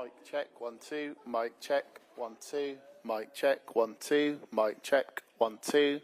Mic check, 1 2. Mic check, 1 2. Mic check, 1 2. Mic check, 1 2.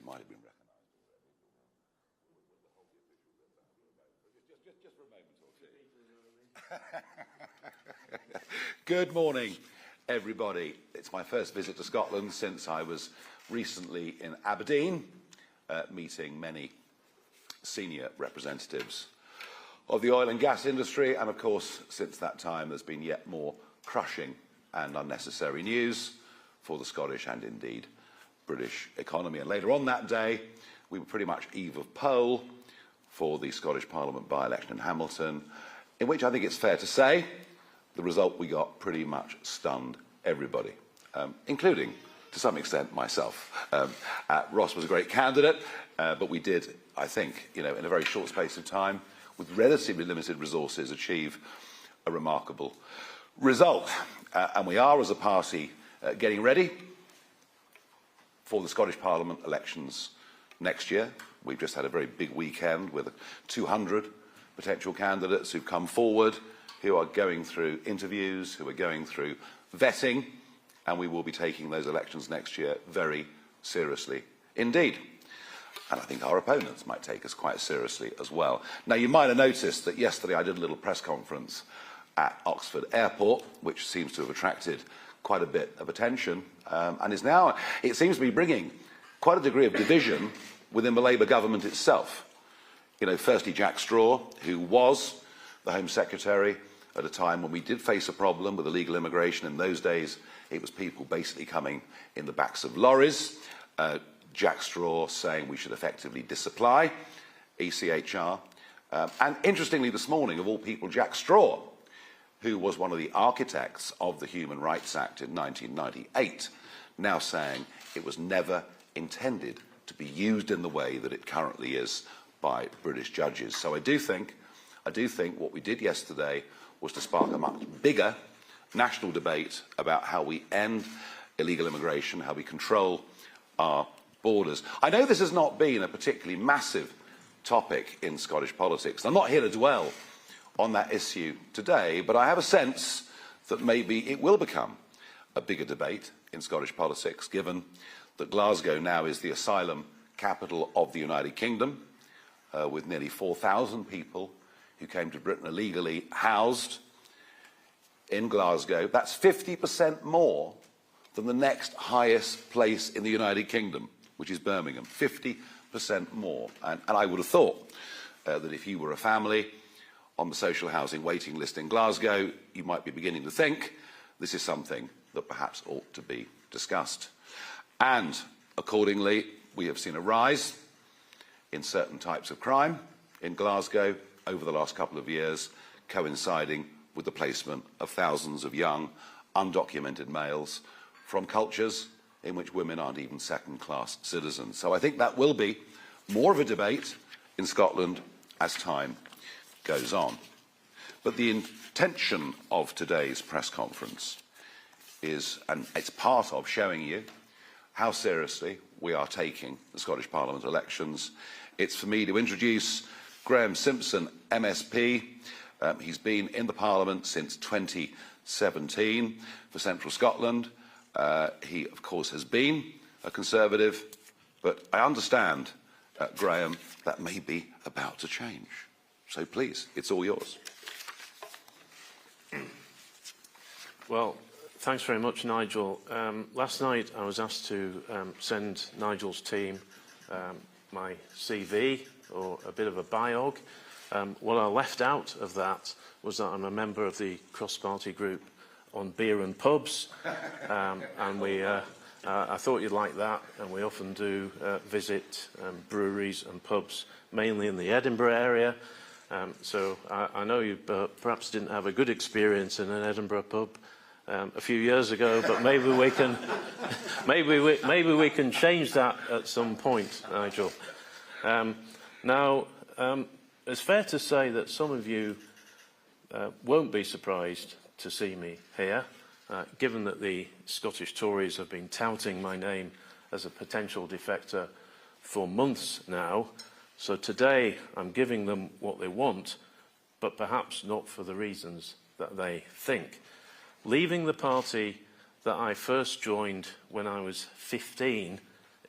might have been recognised. Just for a moment or two. Good morning, everybody. It's my first visit to Scotland since I was recently in Aberdeen, meeting many senior representatives of the oil and gas industry, and of course since that time there's been yet more crushing and unnecessary news for the Scottish and indeed British economy. And later on that day we were pretty much eve of poll for the Scottish Parliament by-election in Hamilton, in which I think it's fair to say the result we got pretty much stunned everybody, including to some extent myself. Ross was a great candidate, but we did, I think, in a very short space of time, with relatively limited resources, achieve a remarkable result. And we are, as a party, getting ready for the Scottish Parliament elections next year. We've just had a very big weekend with 200 potential candidates who've come forward, who are going through interviews, who are going through vetting, and we will be taking those elections next year very seriously indeed. And I think our opponents might take us quite seriously as well. Now, you might have noticed that yesterday I did a little press conference at Oxford Airport, which seems to have attracted quite a bit of attention, and is now, it seems to be bringing quite a degree of division within the Labour government itself. Firstly, Jack Straw, who was the Home Secretary at a time when we did face a problem with illegal immigration. In those days, it was people basically coming in the backs of lorries. Jack Straw saying we should effectively disapply ECHR. And interestingly, this morning, of all people, Jack Straw, who was one of the architects of the Human Rights Act in 1998, now saying it was never intended to be used in the way that it currently is by British judges. So I do think what we did yesterday was to spark a much bigger national debate about how we end illegal immigration, how we control our borders. I know this has not been a particularly massive topic in Scottish politics. I'm not here to dwell on that issue today, but I have a sense that maybe it will become a bigger debate in Scottish politics, given that Glasgow now is the asylum capital of the United Kingdom, with nearly 4,000 people who came to Britain illegally housed in Glasgow. That's 50% more than the next highest place in the United Kingdom, which is Birmingham. 50% more. And I would have thought that if you were a family on the social housing waiting list in Glasgow, you might be beginning to think this is something that perhaps ought to be discussed. And accordingly, we have seen a rise in certain types of crime in Glasgow over the last couple of years, coinciding with the placement of thousands of young, undocumented males from cultures in which women aren't even second-class citizens. So I think that will be more of a debate in Scotland as time goes on. But the intention of today's press conference is, and it's part of showing you how seriously we are taking the Scottish Parliament elections. It's for me to introduce Graham Simpson, MSP. He's been in the Parliament since 2017 for Central Scotland. He, of course, has been a Conservative, but I understand, Graham, that may be about to change. So please, it's all yours. Well, thanks very much, Nigel. Last night I was asked to send Nigel's team my CV, or a bit of a biog. What I left out of that was that I'm a member of the cross-party group on beer and pubs, and I thought you'd like that, and we often do visit breweries and pubs, mainly in the Edinburgh area. So I know you perhaps didn't have a good experience in an Edinburgh pub a few years ago, but maybe we can maybe we can change that at some point, Nigel. Now, it's fair to say that some of you won't be surprised to see me here, given that the Scottish Tories have been touting my name as a potential defector for months now. So today I'm giving them what they want, but perhaps not for the reasons that they think. Leaving the party that I first joined when I was 15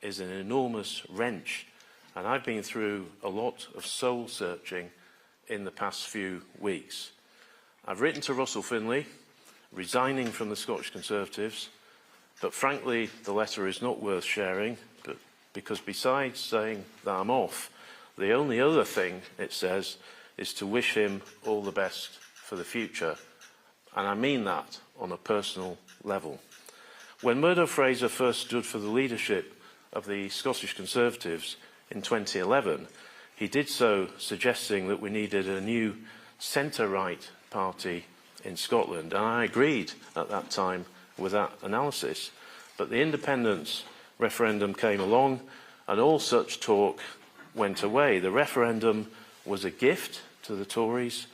is an enormous wrench. And I've been through a lot of soul searching in the past few weeks. I've written to Russell Finlay, resigning from the Scottish Conservatives, but frankly, the letter is not worth sharing, because besides saying that I'm off, the only other thing it says is to wish him all the best for the future. And I mean that on a personal level. When Murdo Fraser first stood for the leadership of the Scottish Conservatives in 2011, he did so suggesting that we needed a new centre-right party in Scotland. And I agreed at that time with that analysis. But the independence referendum came along and all such talk went away. The referendum was a gift to the Tories,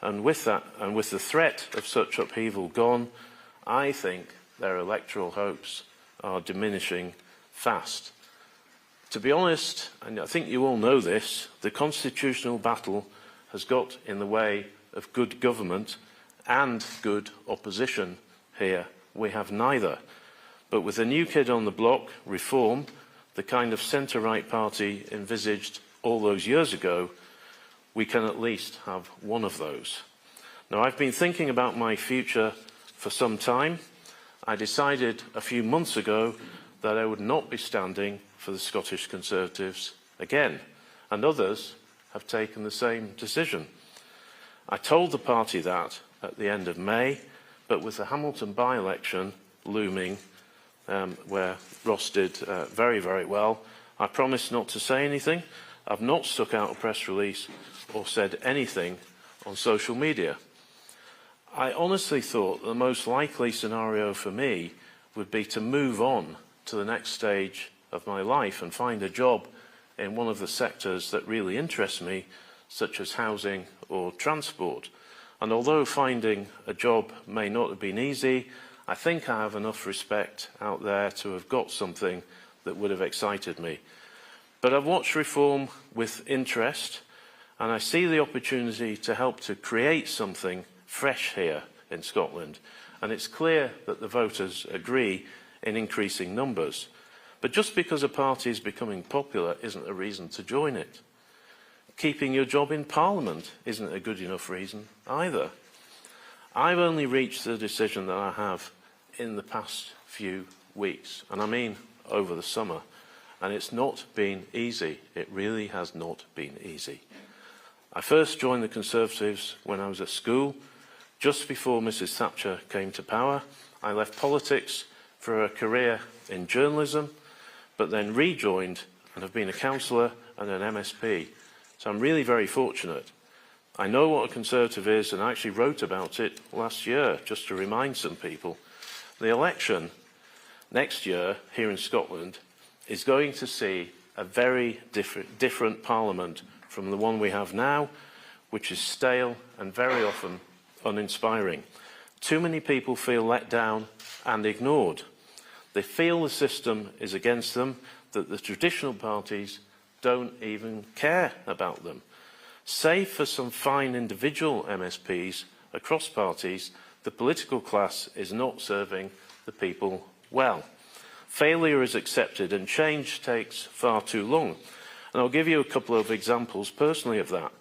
and with that, and with the threat of such upheaval gone, I think their electoral hopes are diminishing fast. To be honest, and I think you all know this, the constitutional battle has got in the way of good government and good opposition here. We have neither. But with a new kid on the block, Reform, the kind of centre-right party envisaged all those years ago, we can at least have one of those. Now, I've been thinking about my future for some time. I decided a few months ago that I would not be standing for the Scottish Conservatives again, and others have taken the same decision. I told the party that at the end of May, but with the Hamilton by-election looming, where Ross did very, very well, I promised not to say anything. I've not stuck out a press release or said anything on social media. I honestly thought the most likely scenario for me would be to move on to the next stage of my life and find a job in one of the sectors that really interest me, such as housing or transport. And although finding a job may not have been easy, I think I have enough respect out there to have got something that would have excited me. But I've watched Reform with interest, and I see the opportunity to help to create something fresh here in Scotland. And it's clear that the voters agree in increasing numbers. But just because a party is becoming popular isn't a reason to join it. Keeping your job in Parliament isn't a good enough reason either. I've only reached the decision that I have in the past few weeks, and I mean over the summer, and it's not been easy. It really has not been easy. I first joined the Conservatives when I was at school. Just before Mrs. Thatcher came to power, I left politics for a career in journalism, but then rejoined and have been a councillor and an MSP. So I'm really very fortunate. I know what a Conservative is, and I actually wrote about it last year, just to remind some people. The election next year here in Scotland is going to see a very different Parliament from the one we have now, which is stale and very often uninspiring. Too many people feel let down and ignored. They feel the system is against them, that the traditional parties don't even care about them. Save for some fine individual MSPs across parties, the political class is not serving the people well. Failure is accepted and change takes far too long. And I'll give you a couple of examples personally of that.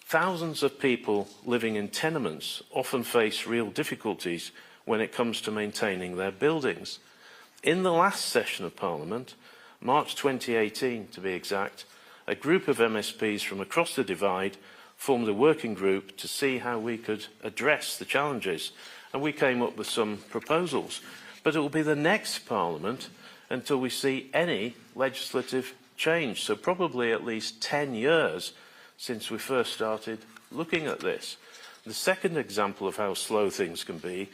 Thousands of people living in tenements often face real difficulties when it comes to maintaining their buildings. In the last session of Parliament, March 2018 to be exact, a group of MSPs from across the divide formed a working group to see how we could address the challenges, and we came up with some proposals. But it will be the next Parliament until we see any legislative change, so probably at least 10 years since we first started looking at this. The second example of how slow things can be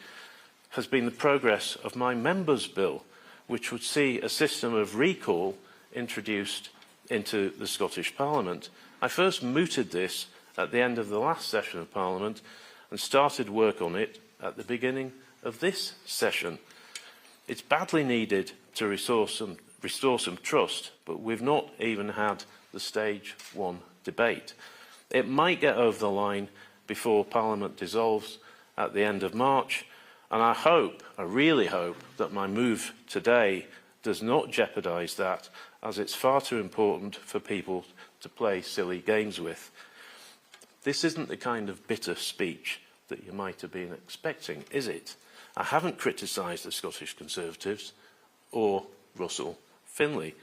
has been the progress of my Members' Bill, which would see a system of recall introduced into the Scottish Parliament. I first mooted this at the end of the last session of Parliament and started work on it at the beginning of this session. It's badly needed to restore some trust, but we've not even had the stage one debate. It might get over the line before Parliament dissolves at the end of March, and I really hope that my move today does not jeopardise that, as it's far too important for people to play silly games with. This isn't the kind of bitter speech that you might have been expecting, is it? I haven't criticised the Scottish Conservatives or Russell Finlay.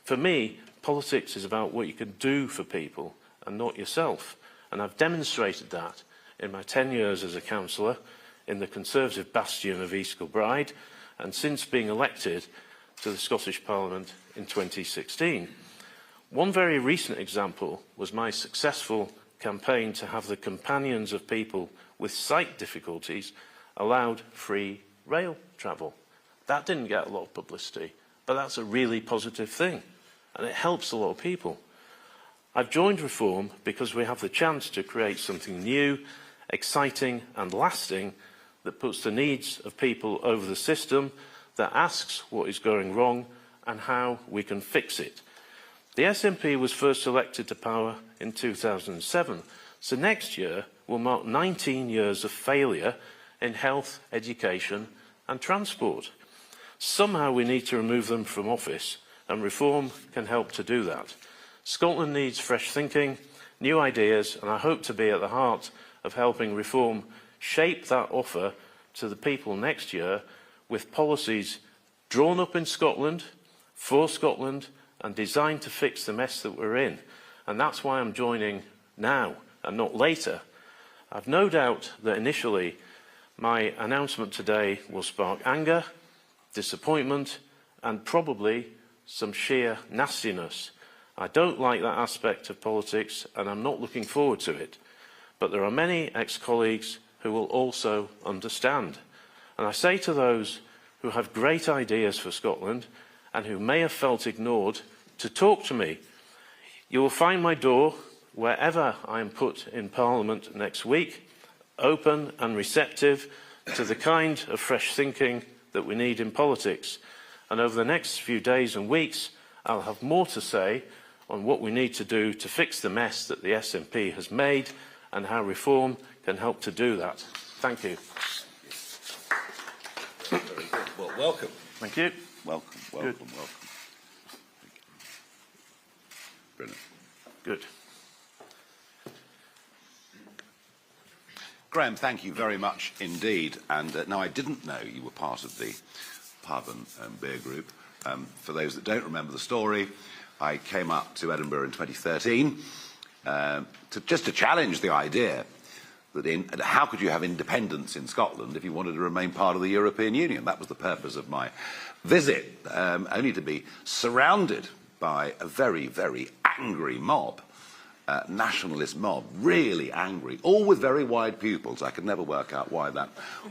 For me, politics is about what you can do for people and not yourself. And I've demonstrated that in my 10 years as a councillor in the Conservative bastion of East Kilbride and since being elected to the Scottish Parliament in 2016. One very recent example was my successful campaign to have the companions of people with sight difficulties allowed free rail travel. That didn't get a lot of publicity, but that's a really positive thing, and it helps a lot of people. I've joined Reform because we have the chance to create something new, exciting and lasting that puts the needs of people over the system, that asks what is going wrong and how we can fix it. The SNP was first elected to power in 2007, so next year will mark 19 years of failure in health, education and transport. Somehow we need to remove them from office, and Reform can help to do that. Scotland needs fresh thinking, new ideas, and I hope to be at the heart of helping Reform shape that offer to the people next year with policies drawn up in Scotland, for Scotland, and designed to fix the mess that we're in. And that's why I'm joining now and not later. I've no doubt that initially my announcement today will spark anger, disappointment, and probably some sheer nastiness. I don't like that aspect of politics, and I'm not looking forward to it. But there are many ex-colleagues who will also understand. And I say to those who have great ideas for Scotland and who may have felt ignored, to talk to me. You will find my door, wherever I am put in Parliament next week, open and receptive to the kind of fresh thinking that we need in politics. And over the next few days and weeks, I'll have more to say on what we need to do to fix the mess that the SNP has made and how Reform can help to do that. Thank you. Very good. Well, welcome. Thank you. Welcome, welcome, welcome. Brilliant. Good. Graham, thank you very much indeed. And now I didn't know you were part of the pub and beer group. For those that don't remember the story, I came up to Edinburgh in 2013 just to challenge the idea that how could you have independence in Scotland if you wanted to remain part of the European Union? That was the purpose of my visit, only to be surrounded by a very, very angry mob. Nationalist mob, really angry, all with very wide pupils. I could never work out why that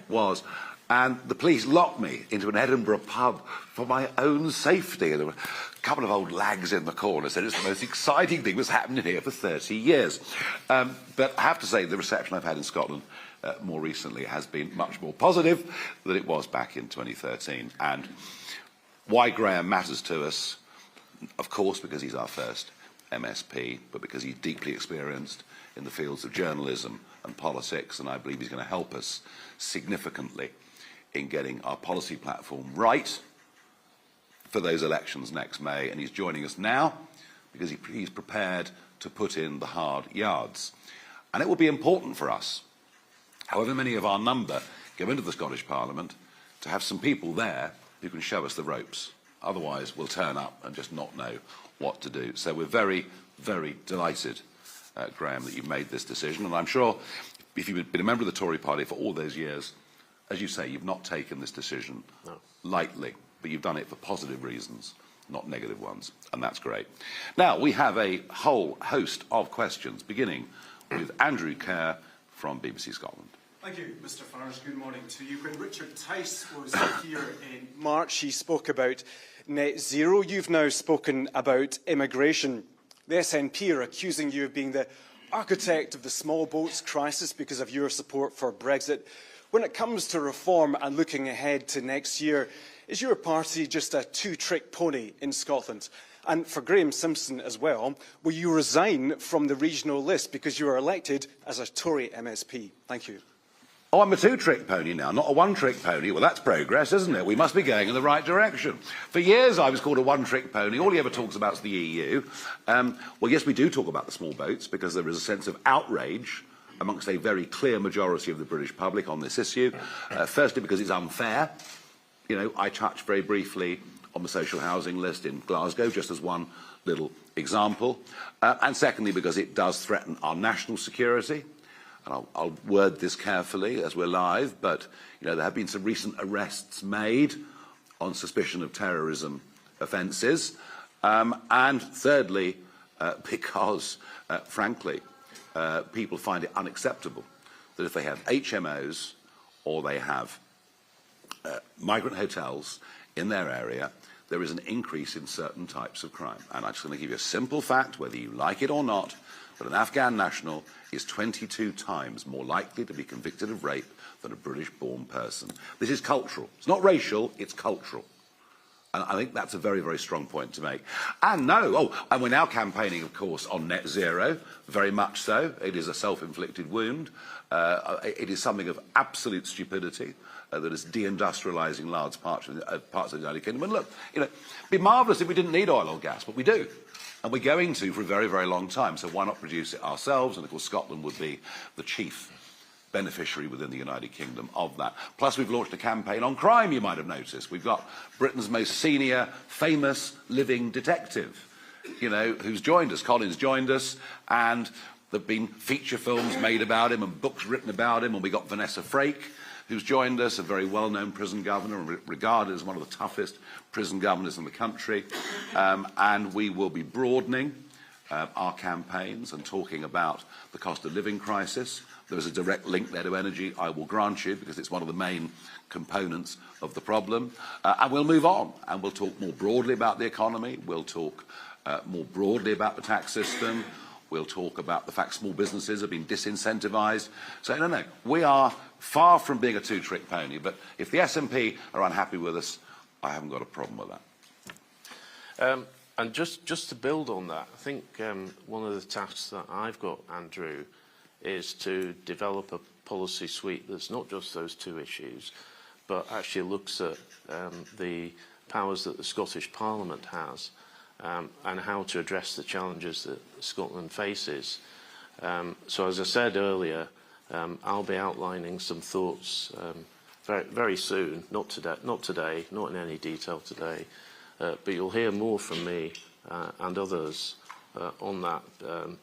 was. And the police locked me into an Edinburgh pub for my own safety. There were a couple of old lags in the corner said it's the most exciting thing that's happened here for 30 years. But I have to say the reception I've had in Scotland more recently has been much more positive than it was back in 2013. And why Graham matters to us, of course, because he's our first MSP, but because he's deeply experienced in the fields of journalism and politics, and I believe he's going to help us significantly in getting our policy platform right for those elections next May. And he's joining us now because he's prepared to put in the hard yards. And it will be important for us, however many of our number go into the Scottish Parliament, to have some people there who can show us the ropes. Otherwise, we'll turn up and just not know what to do. So we're very, very delighted, Graham, that you've made this decision. And I'm sure if you've been a member of the Tory party for all those years, as you say, you've not taken this decision lightly, but you've done it for positive reasons, not negative ones, and that's great. Now, we have a whole host of questions, beginning with Andrew Kerr from BBC Scotland. Thank you, Mr Farage. Good morning to you. When Richard Tice was here in March, he spoke about net zero. You've now spoken about immigration. The SNP are accusing you of being the architect of the small boats crisis because of your support for Brexit. When it comes to reform and looking ahead to next year, is your party just a two-trick pony in Scotland? And for Graham Simpson as well, will you resign from the regional list because you were elected as a Tory MSP? Thank you. Oh, I'm a two-trick pony now, not a one-trick pony. Well, that's progress, isn't it? We must be going in the right direction. For years, I was called a one-trick pony. All he ever talks about is the EU. Well, yes, we do talk about the small boats because there is a sense of outrage amongst a very clear majority of the British public on this issue. Firstly, because it's unfair. You know, I touched very briefly on the social housing list in Glasgow, just as one little example. And secondly, because it does threaten our national security. And I'll word this carefully as we're live, but you know, there have been some recent arrests made on suspicion of terrorism offences. And thirdly, because, frankly, people find it unacceptable that if they have HMOs or they have migrant hotels in their area, there is an increase in certain types of crime. And I'm just going to give you a simple fact, whether you like it or not, that an Afghan national is 22 times more likely to be convicted of rape than a British-born person. This is cultural. It's not racial, it's cultural. And I think that's a very, very strong point to make. And and we're now campaigning, of course, on net zero, very much so. It is a self-inflicted wound. It is something of absolute stupidity that is deindustrialising large parts of the United Kingdom. And look, you know, it'd be marvellous if we didn't need oil or gas, but we do. And we're going to for a very, very long time, so why not produce it ourselves? And of course Scotland would be the chief beneficiary within the United Kingdom of that. Plus we've launched a campaign on crime, you might have noticed. We've got Britain's most senior, famous living detective, you know, who's joined us. Colin's joined us, and there have been feature films made about him and books written about him, and we got Vanessa Frake, who's joined us, a very well-known prison governor and regarded as one of the toughest prison governors in the country. And we will be broadening our campaigns and talking about the cost of living crisis. There is a direct link there to energy, I will grant you, because it's one of the main components of the problem. And we'll move on, and we'll talk more broadly about the economy. We'll talk more broadly about the tax system. We'll talk about the fact small businesses have been disincentivised. So, no, we are far from being a two-trick pony. But if the SNP are unhappy with us, I haven't got a problem with that. And just to build on that, I think one of the tasks that I've got, Andrew, is to develop a policy suite that's not just those two issues, but actually looks at the powers that the Scottish Parliament has and how to address the challenges that Scotland faces. So as I said earlier, I'll be outlining some thoughts very, very soon, not today, not in any detail today, but you'll hear more from me and others on that,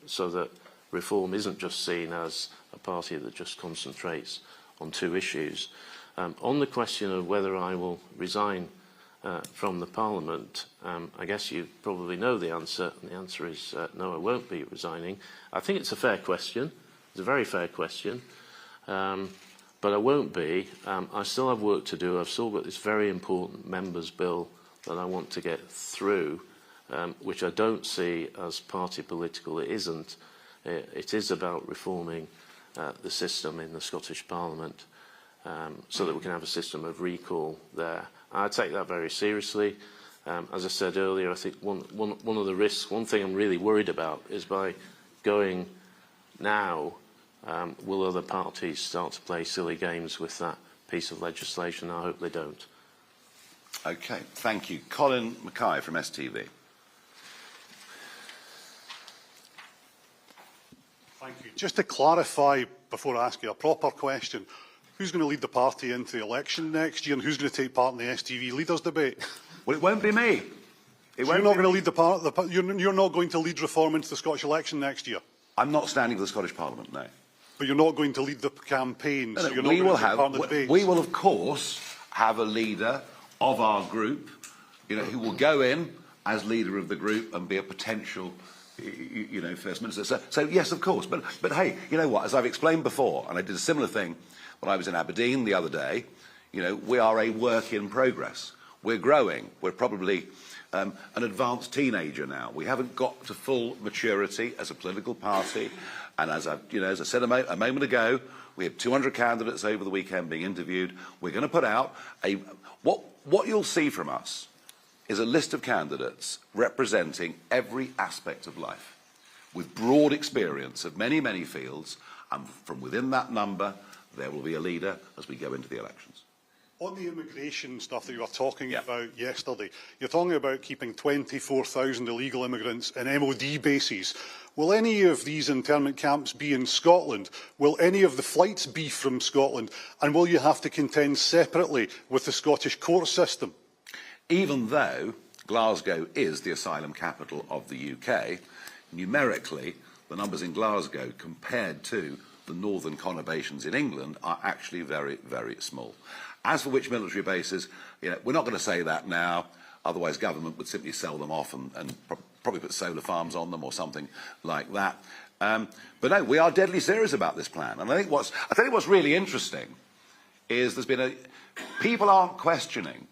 so that Reform isn't just seen as a party that just concentrates on two issues. On the question of whether I will resign from the Parliament, I guess you probably know the answer, and the answer is no, I won't be resigning. I think it's a fair question. It's a very fair question. But I won't be. I still have work to do. I've still got this very important members' bill that I want to get through, which I don't see as party political. It isn't. It is about reforming the system in the Scottish Parliament so that we can have a system of recall there. I take that very seriously. As I said earlier, I think one of the risks, one thing I'm really worried about is by going now, will other parties start to play silly games with that piece of legislation? I hope they don't. Okay, thank you. Colin Mackay from STV. Thank you. Just to clarify, before I ask you a proper question, who's going to lead the party into the election next year, and who's going to take part in the STV leaders debate? Well, it won't be me. You're not going to lead you're not going to lead reform into the Scottish election next year. I'm not standing for the Scottish Parliament, no. But you're not going to lead the campaign. No, so no, you're not going to take part in the debates. We will, of course, have a leader of our group, you know, who will go in as leader of the group and be a potential, you know, First Minister. So yes, of course. But hey, you know what? As I've explained before, and I did a similar thing when I was in Aberdeen the other day, you know, we are a work in progress. We're growing. We're probably an advanced teenager now. We haven't got to full maturity as a political party. And as I said a moment ago, we had 200 candidates over the weekend being interviewed. We're going to put out what you'll see from us is a list of candidates representing every aspect of life, with broad experience of many, many fields, and from within that number, there will be a leader as we go into the elections. On the immigration stuff that you were talking Yeah. about yesterday, you're talking about keeping 24,000 illegal immigrants in MOD bases. Will any of these internment camps be in Scotland? Will any of the flights be from Scotland? And will you have to contend separately with the Scottish court system? Even though Glasgow is the asylum capital of the UK, numerically, the numbers in Glasgow compared to the northern conurbations in England are actually very, very small. As for which military bases, we're not going to say that now, otherwise government would simply sell them off and probably put solar farms on them or something like that. But no, we are deadly serious about this plan. And I think what's really interesting is people aren't questioning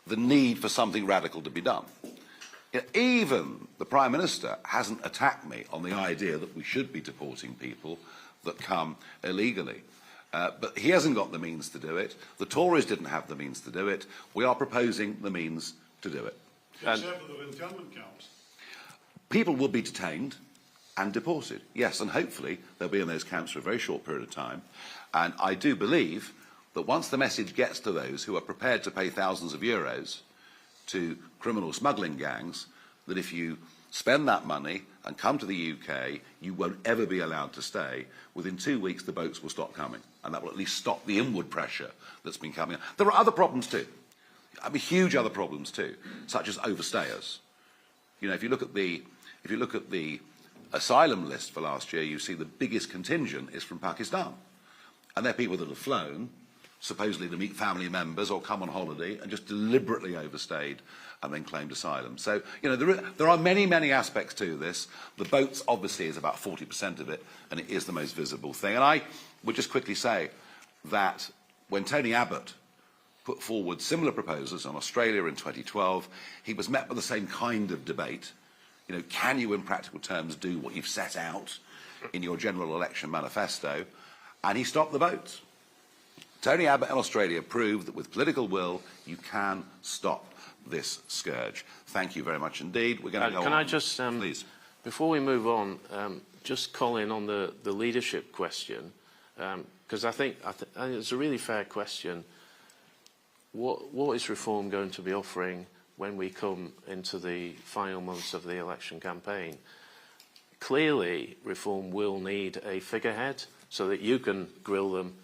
the need for something radical to be done. Even the Prime Minister hasn't attacked me on the idea that we should be deporting people that come illegally. But he hasn't got the means to do it. The Tories didn't have the means to do it. We are proposing the means to do it. Except for the internment camps. People will be detained and deported, yes, and hopefully they'll be in those camps for a very short period of time. And I do believe that once the message gets to those who are prepared to pay thousands of euros to criminal smuggling gangs, that if you spend that money and come to the UK, you won't ever be allowed to stay. Within 2 weeks, the boats will stop coming, and that will at least stop the inward pressure that's been coming. There are other problems too. I mean, huge other problems too, such as overstayers. If you look at the asylum list for last year, you see the biggest contingent is from Pakistan, and they're people that have flown supposedly to meet family members or come on holiday and just deliberately overstayed and then claimed asylum. So, there are many, many aspects to this. The boats, obviously, is about 40% of it, and it is the most visible thing. And I would just quickly say that when Tony Abbott put forward similar proposals on Australia in 2012, he was met with the same kind of debate. Can you, in practical terms, do what you've set out in your general election manifesto? And he stopped the boats. Tony Abbott in Australia proved that with political will, you can stop this scourge. Thank you very much indeed. We're going to go on. Can I just, please, before we move on, just call in on the leadership question, because I think it's a really fair question. What is Reform going to be offering when we come into the final months of the election campaign? Clearly, Reform will need a figurehead so that you can grill them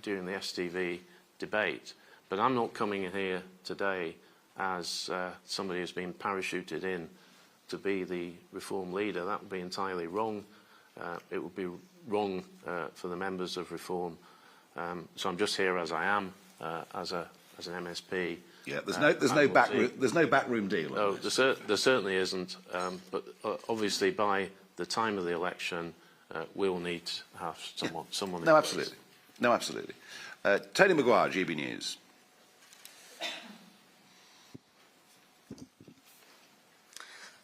during the STV debate. But I'm not coming in here today as somebody who's been parachuted in to be the Reform leader. That would be entirely wrong. It would be wrong for the members of Reform. So I'm just here as I am, as an MSP. Yeah, there's no backroom deal. No, there certainly isn't. But obviously, by the time of the election, we'll need to have someone. No, absolutely. No, absolutely. Tony Maguire, GB News.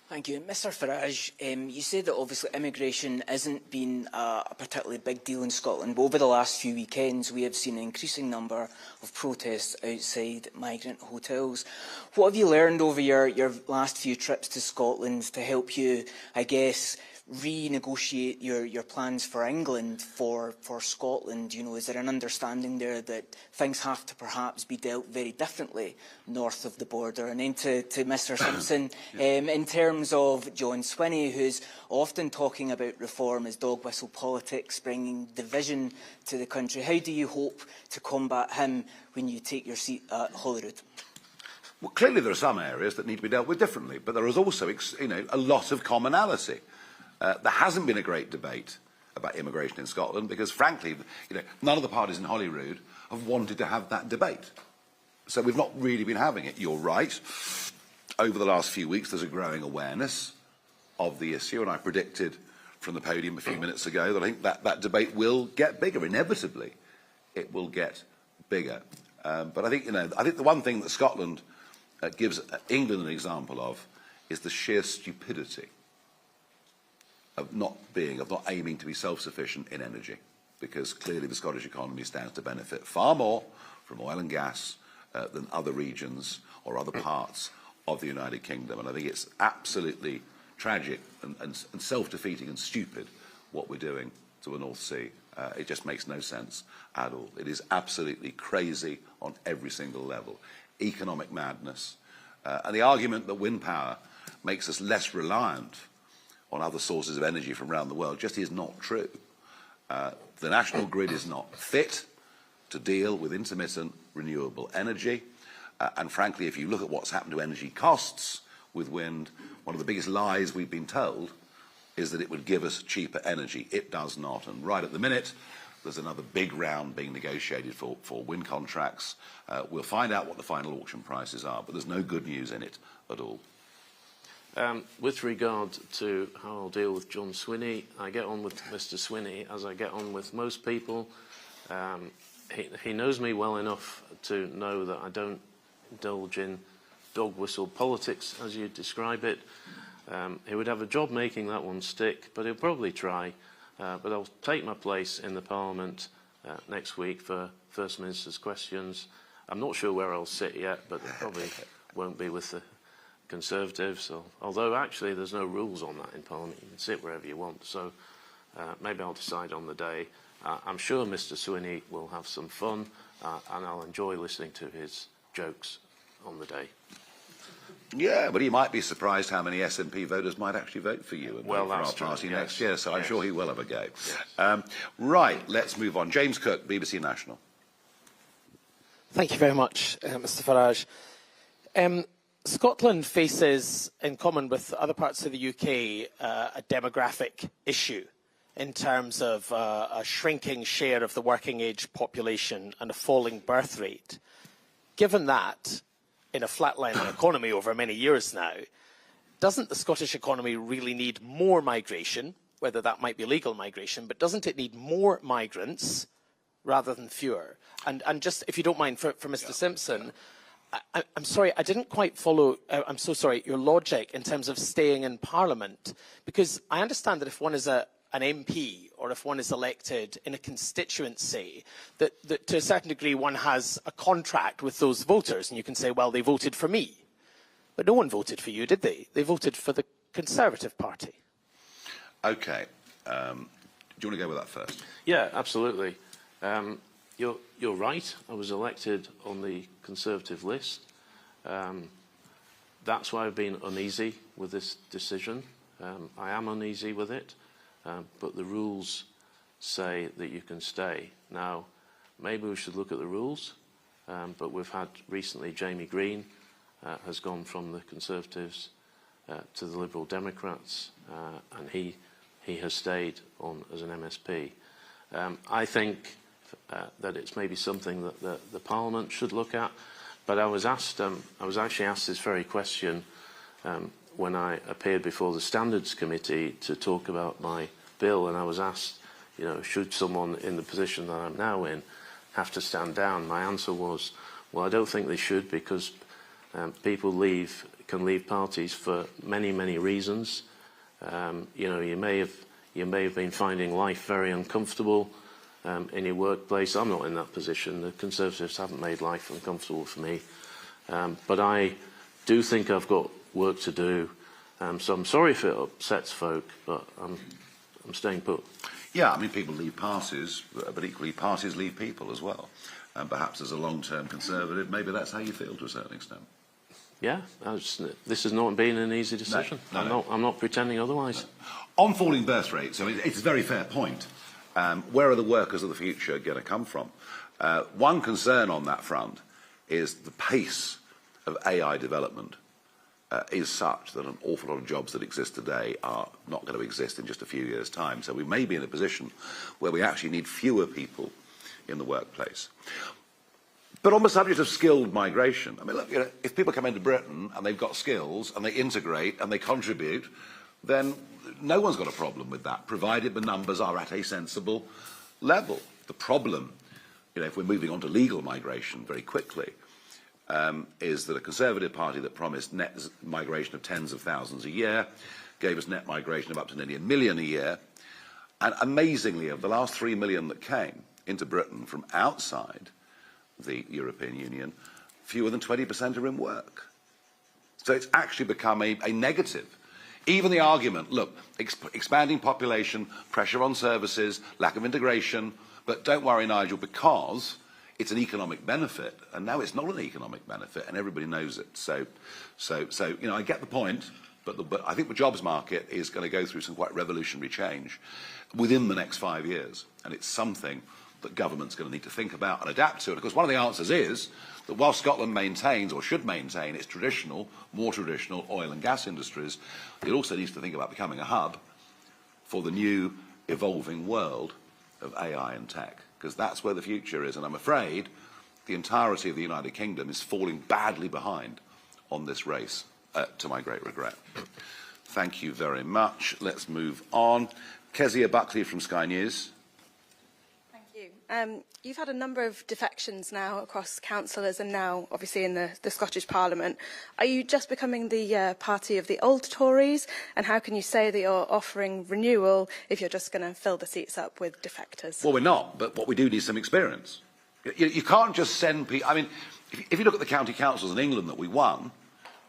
Thank you. Mr Farage, you said that obviously immigration hasn't been a particularly big deal in Scotland, but over the last few weekends we have seen an increasing number of protests outside migrant hotels. What have you learned over your last few trips to Scotland to help you, I guess, renegotiate your plans for England for Scotland? Is there an understanding there that things have to perhaps be dealt very differently north of the border? And then to Mr Simpson, in terms of John Swinney, who's often talking about reform as dog whistle politics, bringing division to the country, how do you hope to combat him when you take your seat at Holyrood? Well, clearly there are some areas that need to be dealt with differently, but there is also, a lot of commonality. There hasn't been a great debate about immigration in Scotland because, frankly, none of the parties in Holyrood have wanted to have that debate. So we've not really been having it. You're right. Over the last few weeks, there's a growing awareness of the issue, and I predicted from the podium a few minutes ago that I think that debate will get bigger. Inevitably, it will get bigger. But I think the one thing that Scotland gives England an example of is the sheer stupidity of not aiming to be self-sufficient in energy, because clearly the Scottish economy stands to benefit far more from oil and gas than other regions or other parts of the United Kingdom. And I think it's absolutely tragic and self-defeating and stupid what we're doing to the North Sea. It just makes no sense at all. It is absolutely crazy on every single level. Economic madness. And the argument that wind power makes us less reliant on other sources of energy from around the world just is not true. The national grid is not fit to deal with intermittent renewable energy. And frankly, if you look at what's happened to energy costs with wind, one of the biggest lies we've been told is that it would give us cheaper energy. It does not. And right at the minute, there's another big round being negotiated for wind contracts. We'll find out what the final auction prices are, but there's no good news in it at all. With regard to how I'll deal with John Swinney, I get on with Mr. Swinney as I get on with most people. He knows me well enough to know that I don't indulge in dog whistle politics, as you describe it. He would have a job making that one stick, but he'll probably try. But I'll take my place in the Parliament next week for First Minister's questions. I'm not sure where I'll sit yet, but it probably won't be with the Conservatives, although actually there's no rules on that in Parliament. You can sit wherever you want, so maybe I'll decide on the day. I'm sure Mr. Swinney will have some fun, and I'll enjoy listening to his jokes on the day. Yeah, but he might be surprised how many SNP voters might actually vote for you and vote for our party next year, so I'm sure he will have a go. Yes. Right, let's move on. James Cook, BBC National. Thank you very much, Mr. Farage. Scotland faces, in common with other parts of the UK, a demographic issue in terms of a shrinking share of the working age population and a falling birth rate. Given that, in a flatlining economy over many years now, doesn't the Scottish economy really need more migration, whether that might be legal migration, but doesn't it need more migrants rather than fewer? And just, if you don't mind, for Mr. Simpson, I'm sorry, I didn't quite follow, I'm so sorry, your logic in terms of staying in Parliament, because I understand that if one is an MP or if one is elected in a constituency, that to a certain degree one has a contract with those voters, and you can say, well, they voted for me. But no one voted for you, did they? They voted for the Conservative Party. OK. Do you want to go with that first? Yeah, absolutely. You're right. I was elected on the Conservative list. That's why I've been uneasy with this decision. I am uneasy with it, but the rules say that you can stay. Now, maybe we should look at the rules, but we've had recently Jamie Green has gone from the Conservatives to the Liberal Democrats, and he has stayed on as an MSP. I think that it's maybe something that the Parliament should look at. But I was actually asked this very question when I appeared before the Standards Committee to talk about my bill, and I was asked, you know, should someone in the position that I'm now in have to stand down? My answer was, well, I don't think they should, because people can leave parties for many, many reasons. You know, you may have been finding life very uncomfortable in your workplace. I'm not in that position. The Conservatives haven't made life uncomfortable for me. But I do think I've got work to do. So I'm sorry if it upsets folk, but I'm staying put. Yeah, I mean, people leave parties, but equally parties leave people as well. And perhaps as a long-term Conservative, maybe that's how you feel to a certain extent. Yeah, this has not been an easy decision. No. I'm not pretending otherwise. No. On falling birth rates, I mean, it's a very fair point. Where are the workers of the future going to come from? One concern on that front is the pace of AI development is such that an awful lot of jobs that exist today are not going to exist in just a few years' time. So we may be in a position where we actually need fewer people in the workplace. But on the subject of skilled migration, I mean, look, you know, if people come into Britain and they've got skills and they integrate and they contribute, then no one's got a problem with that, provided the numbers are at a sensible level. The problem, you know, if we're moving on to legal migration very quickly, is that a Conservative Party that promised net migration of tens of thousands a year gave us net migration of up to nearly 1 million a year. And amazingly, of the last 3 million that came into Britain from outside the European Union, fewer than 20% are in work. So it's actually become a negative Even the argument, look, expanding population, pressure on services, lack of integration, but don't worry, Nigel, because it's an economic benefit, and now it's not an economic benefit, and everybody knows it. So you know, I get the point, but I think the jobs market is going to go through some quite revolutionary change within the next 5 years, and it's something that government's going to need to think about and adapt to. And of course, one of the answers is that while Scotland maintains, or should maintain, its more traditional oil and gas industries, it also needs to think about becoming a hub for the new evolving world of AI and tech, because that's where the future is. And I'm afraid the entirety of the United Kingdom is falling badly behind on this race, to my great regret. Thank you very much. Let's move on. Kezia Buckley from Sky News. You've had a number of defections now across councillors and now obviously in the Scottish Parliament. Are you just becoming the party of the old Tories? And how can you say that you're offering renewal if you're just going to fill the seats up with defectors? Well, we're not, but what we do need some experience. You can't just send people... I mean, if you look at the county councils in England that we won,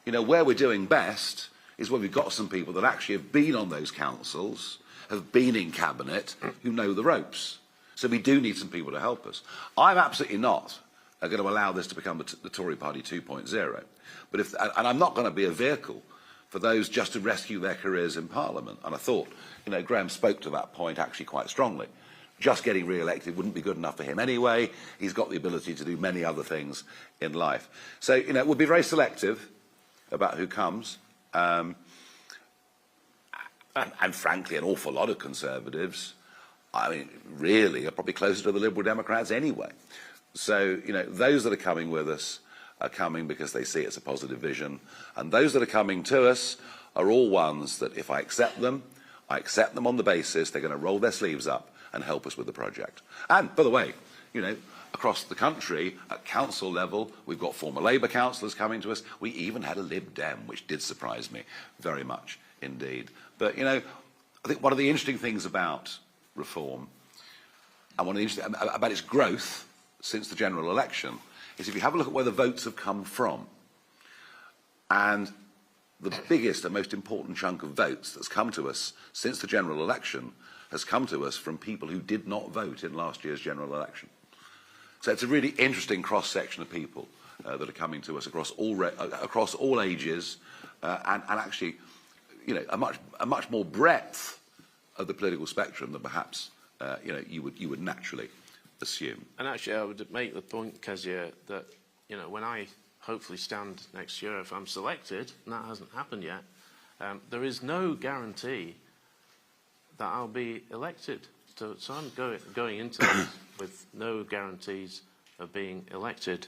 you know, where we're doing best is where we've got some people that actually have been on those councils, have been in cabinet, who know the ropes. So we do need some people to help us. I'm absolutely not going to allow this to become the Tory Party 2.0. But and I'm not going to be a vehicle for those just to rescue their careers in Parliament. And I thought, you know, Graham spoke to that point actually quite strongly. Just getting re-elected wouldn't be good enough for him anyway. He's got the ability to do many other things in life. So, you know, we'll be very selective about who comes. And frankly, an awful lot of Conservatives, I mean, really, are probably closer to the Liberal Democrats anyway. So, you know, those that are coming with us are coming because they see it's a positive vision. And those that are coming to us are all ones that if I accept them on the basis they're going to roll their sleeves up and help us with the project. And, by the way, you know, across the country, at council level, we've got former Labour councillors coming to us. We even had a Lib Dem, which did surprise me very much indeed. But, you know, I think one of the interesting things about reform and one of the interesting about its growth since the general election is if you have a look at where the votes have come from, and the biggest and most important chunk of votes that's come to us since the general election has come to us from people who did not vote in last year's general election. So it's a really interesting cross-section of people that are coming to us across all ages, and actually, you know, a much more breadth of the political spectrum than perhaps you know, you would naturally assume. And actually, I would make the point, Kezia, that, you know, when I hopefully stand next year, if I'm selected, and that hasn't happened yet, there is no guarantee that I'll be elected. So I'm going into this with no guarantees of being elected.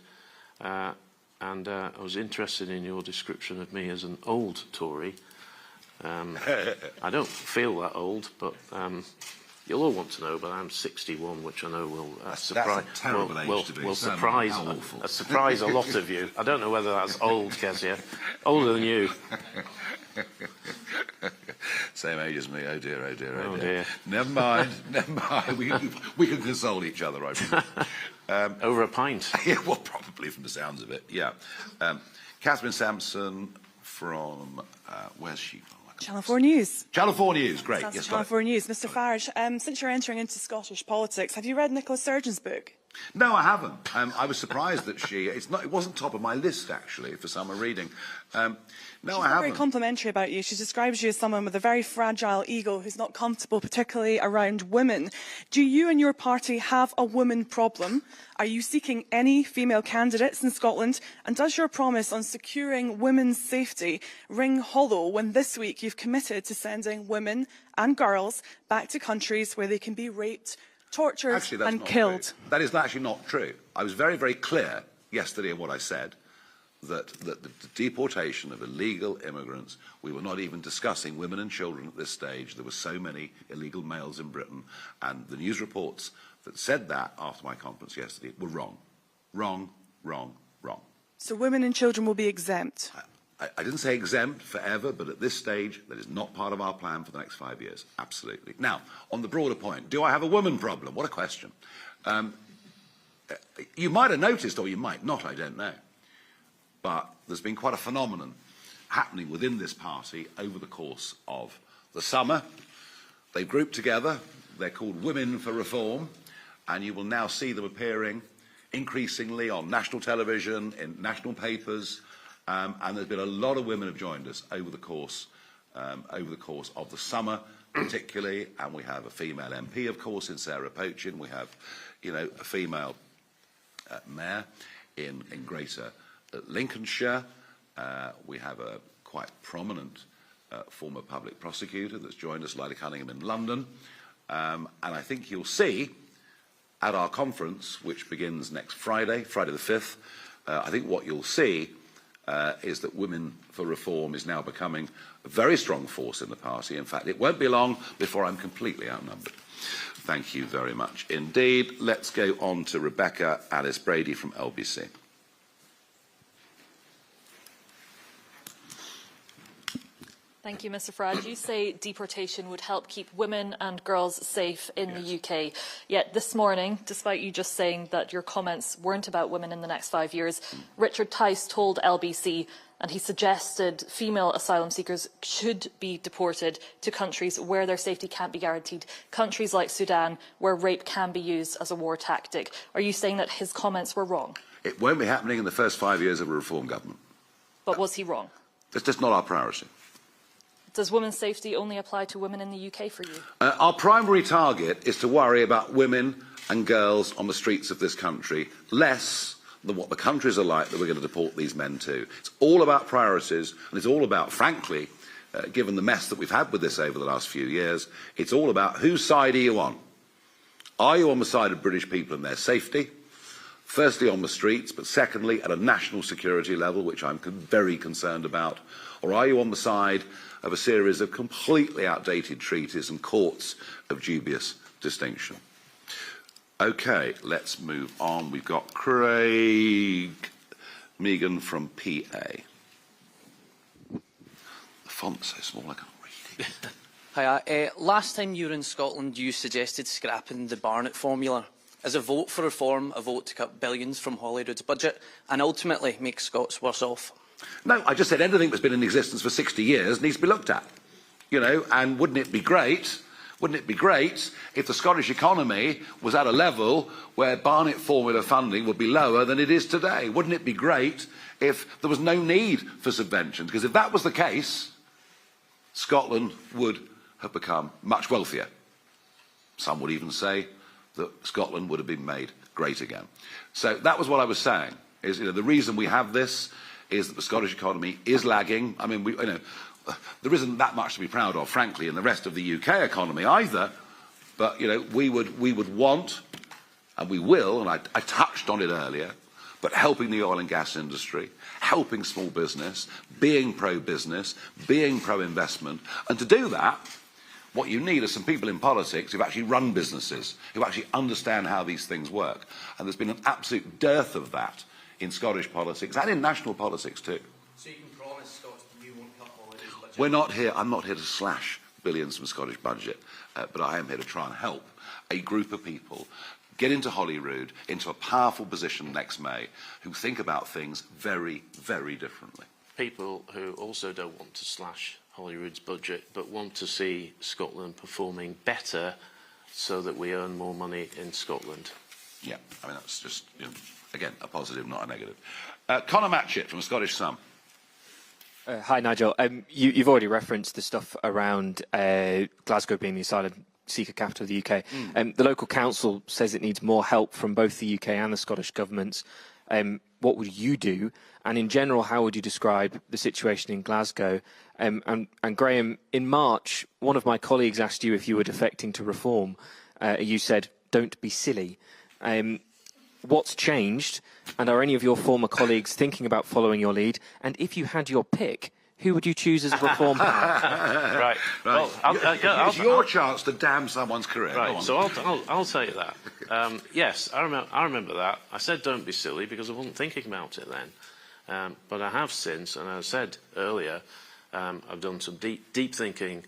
And I was interested in your description of me as an old Tory. I don't feel that old, but you'll all want to know, but I'm 61, which I know will surprise. That's a terrible age to be. Will surprise a lot of you. I don't know whether that's old, Kezia. Older than you. Same age as me. Oh dear, oh dear, oh dear. Never mind, never mind. We can console each other, I think. Over a pint. Yeah, well, probably from the sounds of it. Yeah. Catherine Sampson from where's she from? Channel 4 News. Channel 4 News, great. Yes, Channel 4 News. Mr Farage, since you're entering into Scottish politics, have you read Nicola Sturgeon's book? No, I haven't. I was surprised that it wasn't top of my list, actually, for summer reading. No, I haven't. She's very complimentary about you. She describes you as someone with a very fragile ego who's not comfortable, particularly around women. Do you and your party have a woman problem? Are you seeking any female candidates in Scotland? And does your promise on securing women's safety ring hollow when this week you've committed to sending women and girls back to countries where they can be raped, tortured and killed? True. That is actually not true. I was very, very clear yesterday in what I said, that the deportation of illegal immigrants, we were not even discussing women and children at this stage. There were so many illegal males in Britain, and the news reports that said that after my conference yesterday were wrong. Wrong, wrong, wrong. So women and children will be exempt? I didn't say exempt forever, but at this stage, that is not part of our plan for the next 5 years. Absolutely. Now, on the broader point, do I have a woman problem? What a question. You might have noticed, or you might not, I don't know. But there's been quite a phenomenon happening within this party over the course of the summer. They've grouped together. They're called Women for Reform, and you will now see them appearing increasingly on national television, in national papers, and there's been a lot of women have joined us over the course of the summer, particularly, and we have a female MP, of course, in Sarah Pochin. We have, a female mayor in Greater Lincolnshire. We have a quite prominent former public prosecutor that's joined us, Lila Cunningham, in London. And I think you'll see at our conference, which begins next Friday, Friday the 5th, I think what you'll see is that Women for Reform is now becoming a very strong force in the party. In fact, it won't be long before I'm completely outnumbered. Thank you very much indeed. Let's go on to Rebecca Alice Brady from LBC. Thank you, Mr Farage. You say deportation would help keep women and girls safe in the UK. Yet this morning, despite you just saying that your comments weren't about women in the next 5 years, Richard Tice told LBC, and he suggested female asylum seekers should be deported to countries where their safety can't be guaranteed, countries like Sudan, where rape can be used as a war tactic. Are you saying that his comments were wrong? It won't be happening in the first 5 years of a reform government. But was he wrong? It's just not our priority. Does women's safety only apply to women in the UK for you? Our primary target is to worry about women and girls on the streets of this country, less than what the countries are like that we're going to deport these men to. It's all about priorities, and it's all about, frankly, given the mess that we've had with this over the last few years, it's all about whose side are you on? Are you on the side of British people and their safety? Firstly, on the streets, but secondly, at a national security level, which I'm very concerned about? Or are you on the side of a series of completely outdated treaties and courts of dubious distinction? OK, let's move on. We've got Craig Megan from PA. The font's so small I can't read it. Hi, last time you were in Scotland, you suggested scrapping the Barnett formula. Is a vote for reform a vote to cut billions from Holyrood's budget and ultimately make Scots worse off? No, I just said anything that's been in existence for 60 years needs to be looked at. And wouldn't it be great if the Scottish economy was at a level where Barnett formula funding would be lower than it is today? Wouldn't it be great if there was no need for subventions? Because if that was the case, Scotland would have become much wealthier. Some would even say that Scotland would have been made great again. So that was what I was saying, is the reason we have this is that the Scottish economy is lagging. I mean, there isn't that much to be proud of, frankly, in the rest of the UK economy either. But, we would want, and we will, and I touched on it earlier, but helping the oil and gas industry, helping small business, being pro-business, being pro-investment. And to do that, what you need are some people in politics who've actually run businesses, who actually understand how these things work. And there's been an absolute dearth of that in Scottish politics and in national politics too. So you can promise Scots that you won't cut Holyrood's budget? We're not here, I'm not here to slash billions from the Scottish budget, but I am here to try and help a group of people get into Holyrood, into a powerful position next May, who think about things very, very differently. People who also don't want to slash Holyrood's budget, but want to see Scotland performing better so that we earn more money in Scotland. Yeah, I mean, that's just, again, a positive, not a negative. Conor Matchett from Scottish Sun. Hi, Nigel. You've already referenced the stuff around Glasgow being the asylum seeker capital of the UK. The local council says it needs more help from both the UK and the Scottish governments. What would you do? And in general, how would you describe the situation in Glasgow? And Graham, in March, one of my colleagues asked you if you were defecting to reform. You said, don't be silly. What's changed? And are any of your former colleagues thinking about following your lead? And if you had your pick, who would you choose as reform power? Right. Well, it's your chance to damn someone's career. Right. So I'll tell you that. Yes, I remember that. I said don't be silly because I wasn't thinking about it then. But I have since, and I said earlier, I've done some deep thinking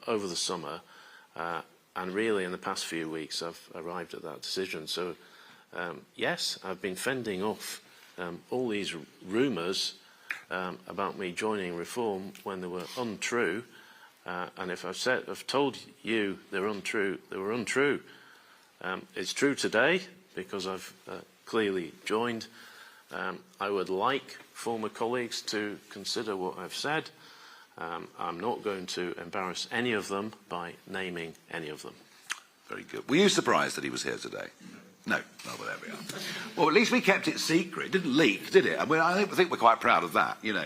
over the summer, and really in the past few weeks I've arrived at that decision. So yes, I've been fending off all these rumours about me joining Reform when they were untrue. And if I've told you they're untrue, they were untrue. It's true today because I've clearly joined. I would like former colleagues to consider what I've said. I'm not going to embarrass any of them by naming any of them. Very good. Were you surprised that he was here today? No. Oh, well, there we are. Well, at least we kept it secret. It didn't leak, did it? I mean, I think we're quite proud of that, you know.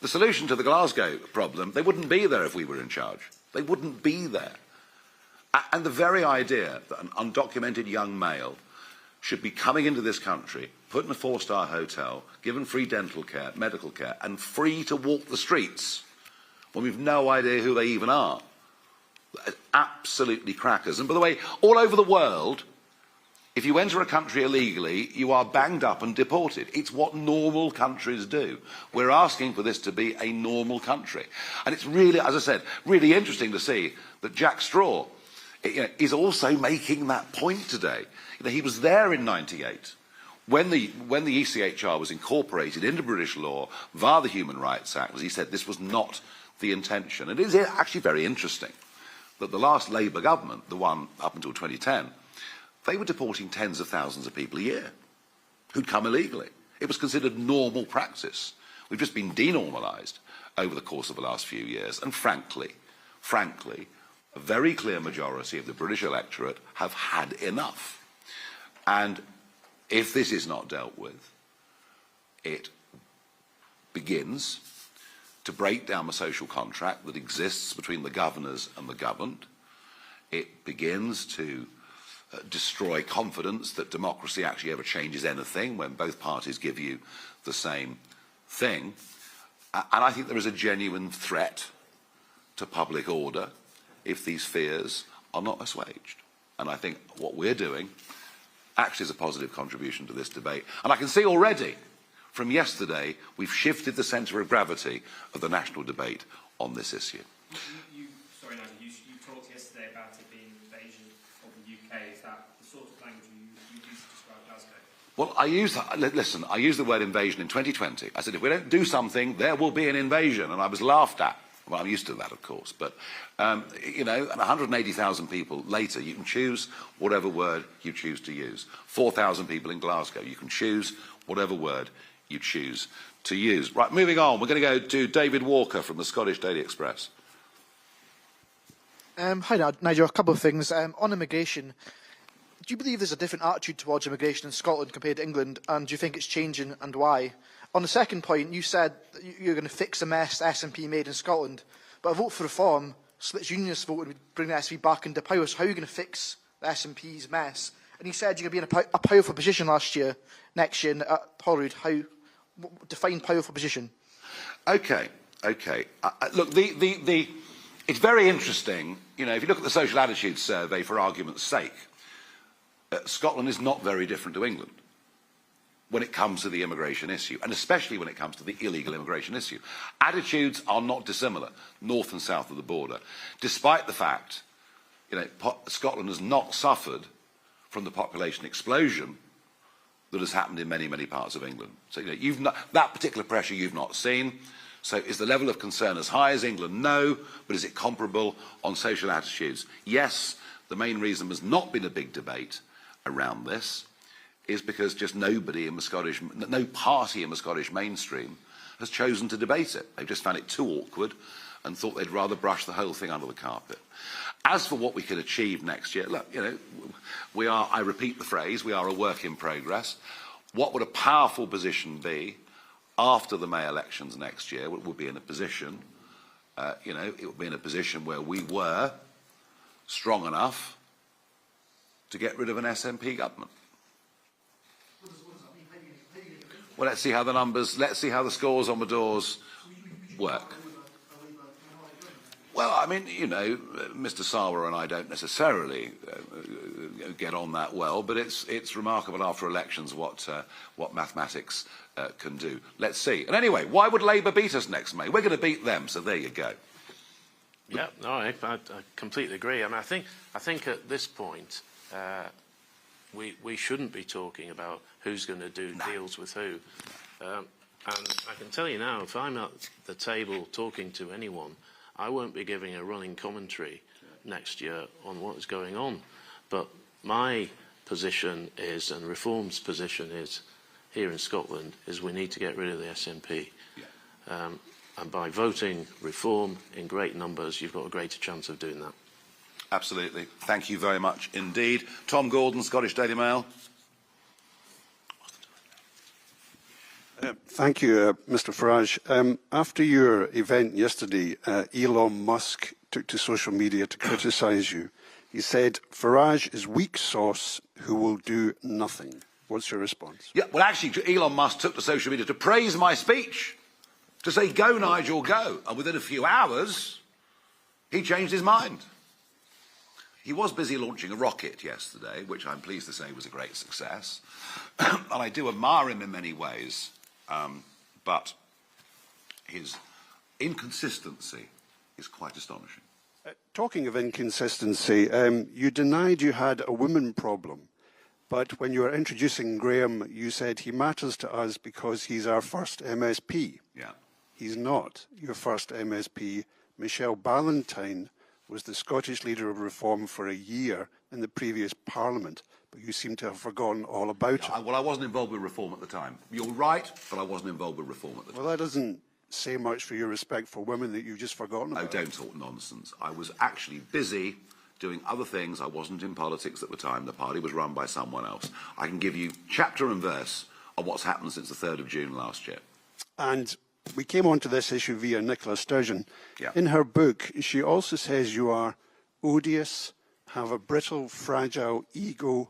The solution to the Glasgow problem, they wouldn't be there if we were in charge. They wouldn't be there. And the very idea that an undocumented young male should be coming into this country, put in a 4-star hotel, given free dental care, medical care, and free to walk the streets when we've no idea who they even are. Absolutely crackers. And by the way, all over the world, if you enter a country illegally, you are banged up and deported. It's what normal countries do. We're asking for this to be a normal country. And it's really, as I said, really interesting to see that Jack Straw is also making that point today. He was there in '98 when the ECHR was incorporated into British law via the Human Rights Act. As he said, this was not the intention. And it is actually very interesting that the last Labour government, the one up until 2010, they were deporting tens of thousands of people a year who'd come illegally. It was considered normal practice. We've just been denormalised over the course of the last few years. And frankly, a very clear majority of the British electorate have had enough. And if this is not dealt with, it begins to break down the social contract that exists between the governors and the governed. It begins to destroy confidence that democracy actually ever changes anything when both parties give you the same thing. And I think there is a genuine threat to public order if these fears are not assuaged. And I think what we're doing actually is a positive contribution to this debate. And I can see already from yesterday we've shifted the centre of gravity of the national debate on this issue. Sorry, Nigel, you talked yesterday about it being an invasion of the UK. Is that the sort of language you use to describe Glasgow? Well, I used the word invasion in 2020. I said, if we don't do something, there will be an invasion. And I was laughed at. Well, I'm used to that, of course. But, you know, 180,000 people later, you can choose whatever word you choose to use. 4,000 people in Glasgow, you can choose whatever word you choose to use. Right, moving on. We're going to go to David Walker from the Scottish Daily Express. Hi, Nigel. A couple of things. On immigration, do you believe there's a different attitude towards immigration in Scotland compared to England, and do you think it's changing, and why? On the second point, you said that you're going to fix the mess the SNP made in Scotland, but a vote for reform splits Unionist vote and would bring the SNP back into power. So how are you going to fix the SNP's mess? And you said you're going to be in a powerful position next year at Holyrood. How define powerful position? Okay. Look, it's very interesting. You know, if you look at the social attitudes survey, for argument's sake, Scotland is not very different to England when it comes to the immigration issue, and especially when it comes to the illegal immigration issue. Attitudes are not dissimilar, north and south of the border, despite the fact, you know, Scotland has not suffered from the population explosion that has happened in many, many parts of England. So, you know, that particular pressure you've not seen. So is the level of concern as high as England? No. But is it comparable on social attitudes? Yes. The main reason there's not been a big debate around this is because just no party in the Scottish mainstream has chosen to debate it. They've just found it too awkward and thought they'd rather brush the whole thing under the carpet. As for what we can achieve next year, look, you know, I repeat the phrase, we are a work in progress. What would a powerful position be after the May elections next year? It would be in a position, you know, it would be in a position where we were strong enough to get rid of an SNP government. Well, let's see how the scores on the doors work. Well, I mean, you know, Mr. Sawa and I don't necessarily get on that well, but it's remarkable after elections what mathematics can do. Let's see. And anyway, why would Labour beat us next May? We're going to beat them, so there you go. Yeah, no, I completely agree. I mean, I think at this point we shouldn't be talking about who's going to do deals with who. And I can tell you now, if I'm at the table talking to anyone, I won't be giving a running commentary next year on what is going on. But my position is, and Reform's position is, here in Scotland, is we need to get rid of the SNP. Yeah. And by voting Reform in great numbers, you've got a greater chance of doing that. Absolutely. Thank you very much indeed. Tom Gordon, Scottish Daily Mail. Thank you, Mr Farage. After your event yesterday, Elon Musk took to social media to criticise you. He said, Farage is weak sauce who will do nothing. What's your response? Yeah, well, actually, Elon Musk took to social media to praise my speech, to say, go, Nigel, go. And within a few hours, he changed his mind. He was busy launching a rocket yesterday, which I'm pleased to say was a great success. And I do admire him in many ways. But his inconsistency is quite astonishing. Talking of inconsistency, you denied you had a women problem, but when you were introducing Graham, you said he matters to us because he's our first MSP. Yeah. He's not your first MSP. Michelle Ballantyne was the Scottish Leader of Reform for a year in the previous Parliament, but you seem to have forgotten all about it. Well, I wasn't involved with Reform at the time. You're right, but I wasn't involved with Reform at the time. Well, that doesn't say much for your respect for women that you've just forgotten about. Oh, don't talk nonsense. I was actually busy doing other things. I wasn't in politics at the time. The party was run by someone else. I can give you chapter and verse on what's happened since the 3rd of June last year. And we came onto this issue via Nicola Sturgeon. Yeah. In her book, she also says you are odious, have a brittle, fragile ego,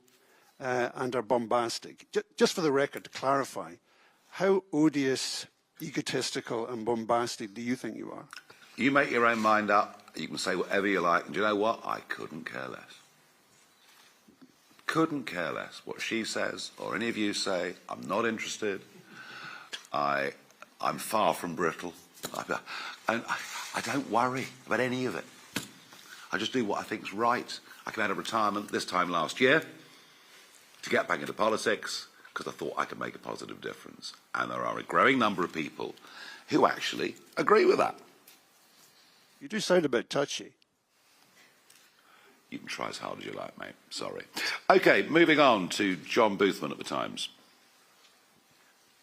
and are bombastic. Just for the record, to clarify, how odious, egotistical and bombastic do you think you are? You make your own mind up. You can say whatever you like. And do you know what? I couldn't care less. Couldn't care less what she says or any of you say. I'm not interested. I'm far from brittle. I don't worry about any of it. I just do what I think's right. I came out of retirement this time last year to get back into politics because I thought I could make a positive difference. And there are a growing number of people who actually agree with that. You do sound a bit touchy. You can try as hard as you like, mate. Sorry. OK, moving on to John Boothman at the Times.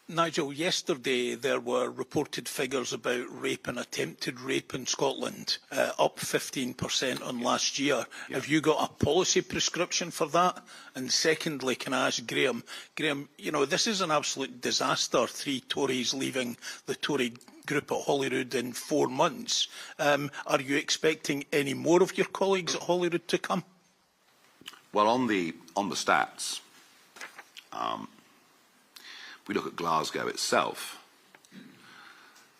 Nigel, yesterday there were reported figures about rape and attempted rape in Scotland, up 15% on last year. Yeah. Have you got a policy prescription for that? And secondly, can I ask Graham, you know, this is an absolute disaster, 3 Tories leaving the Tory group at Holyrood in 4 months. Are you expecting any more of your colleagues at Holyrood to come? Well, on the stats, we look at Glasgow itself.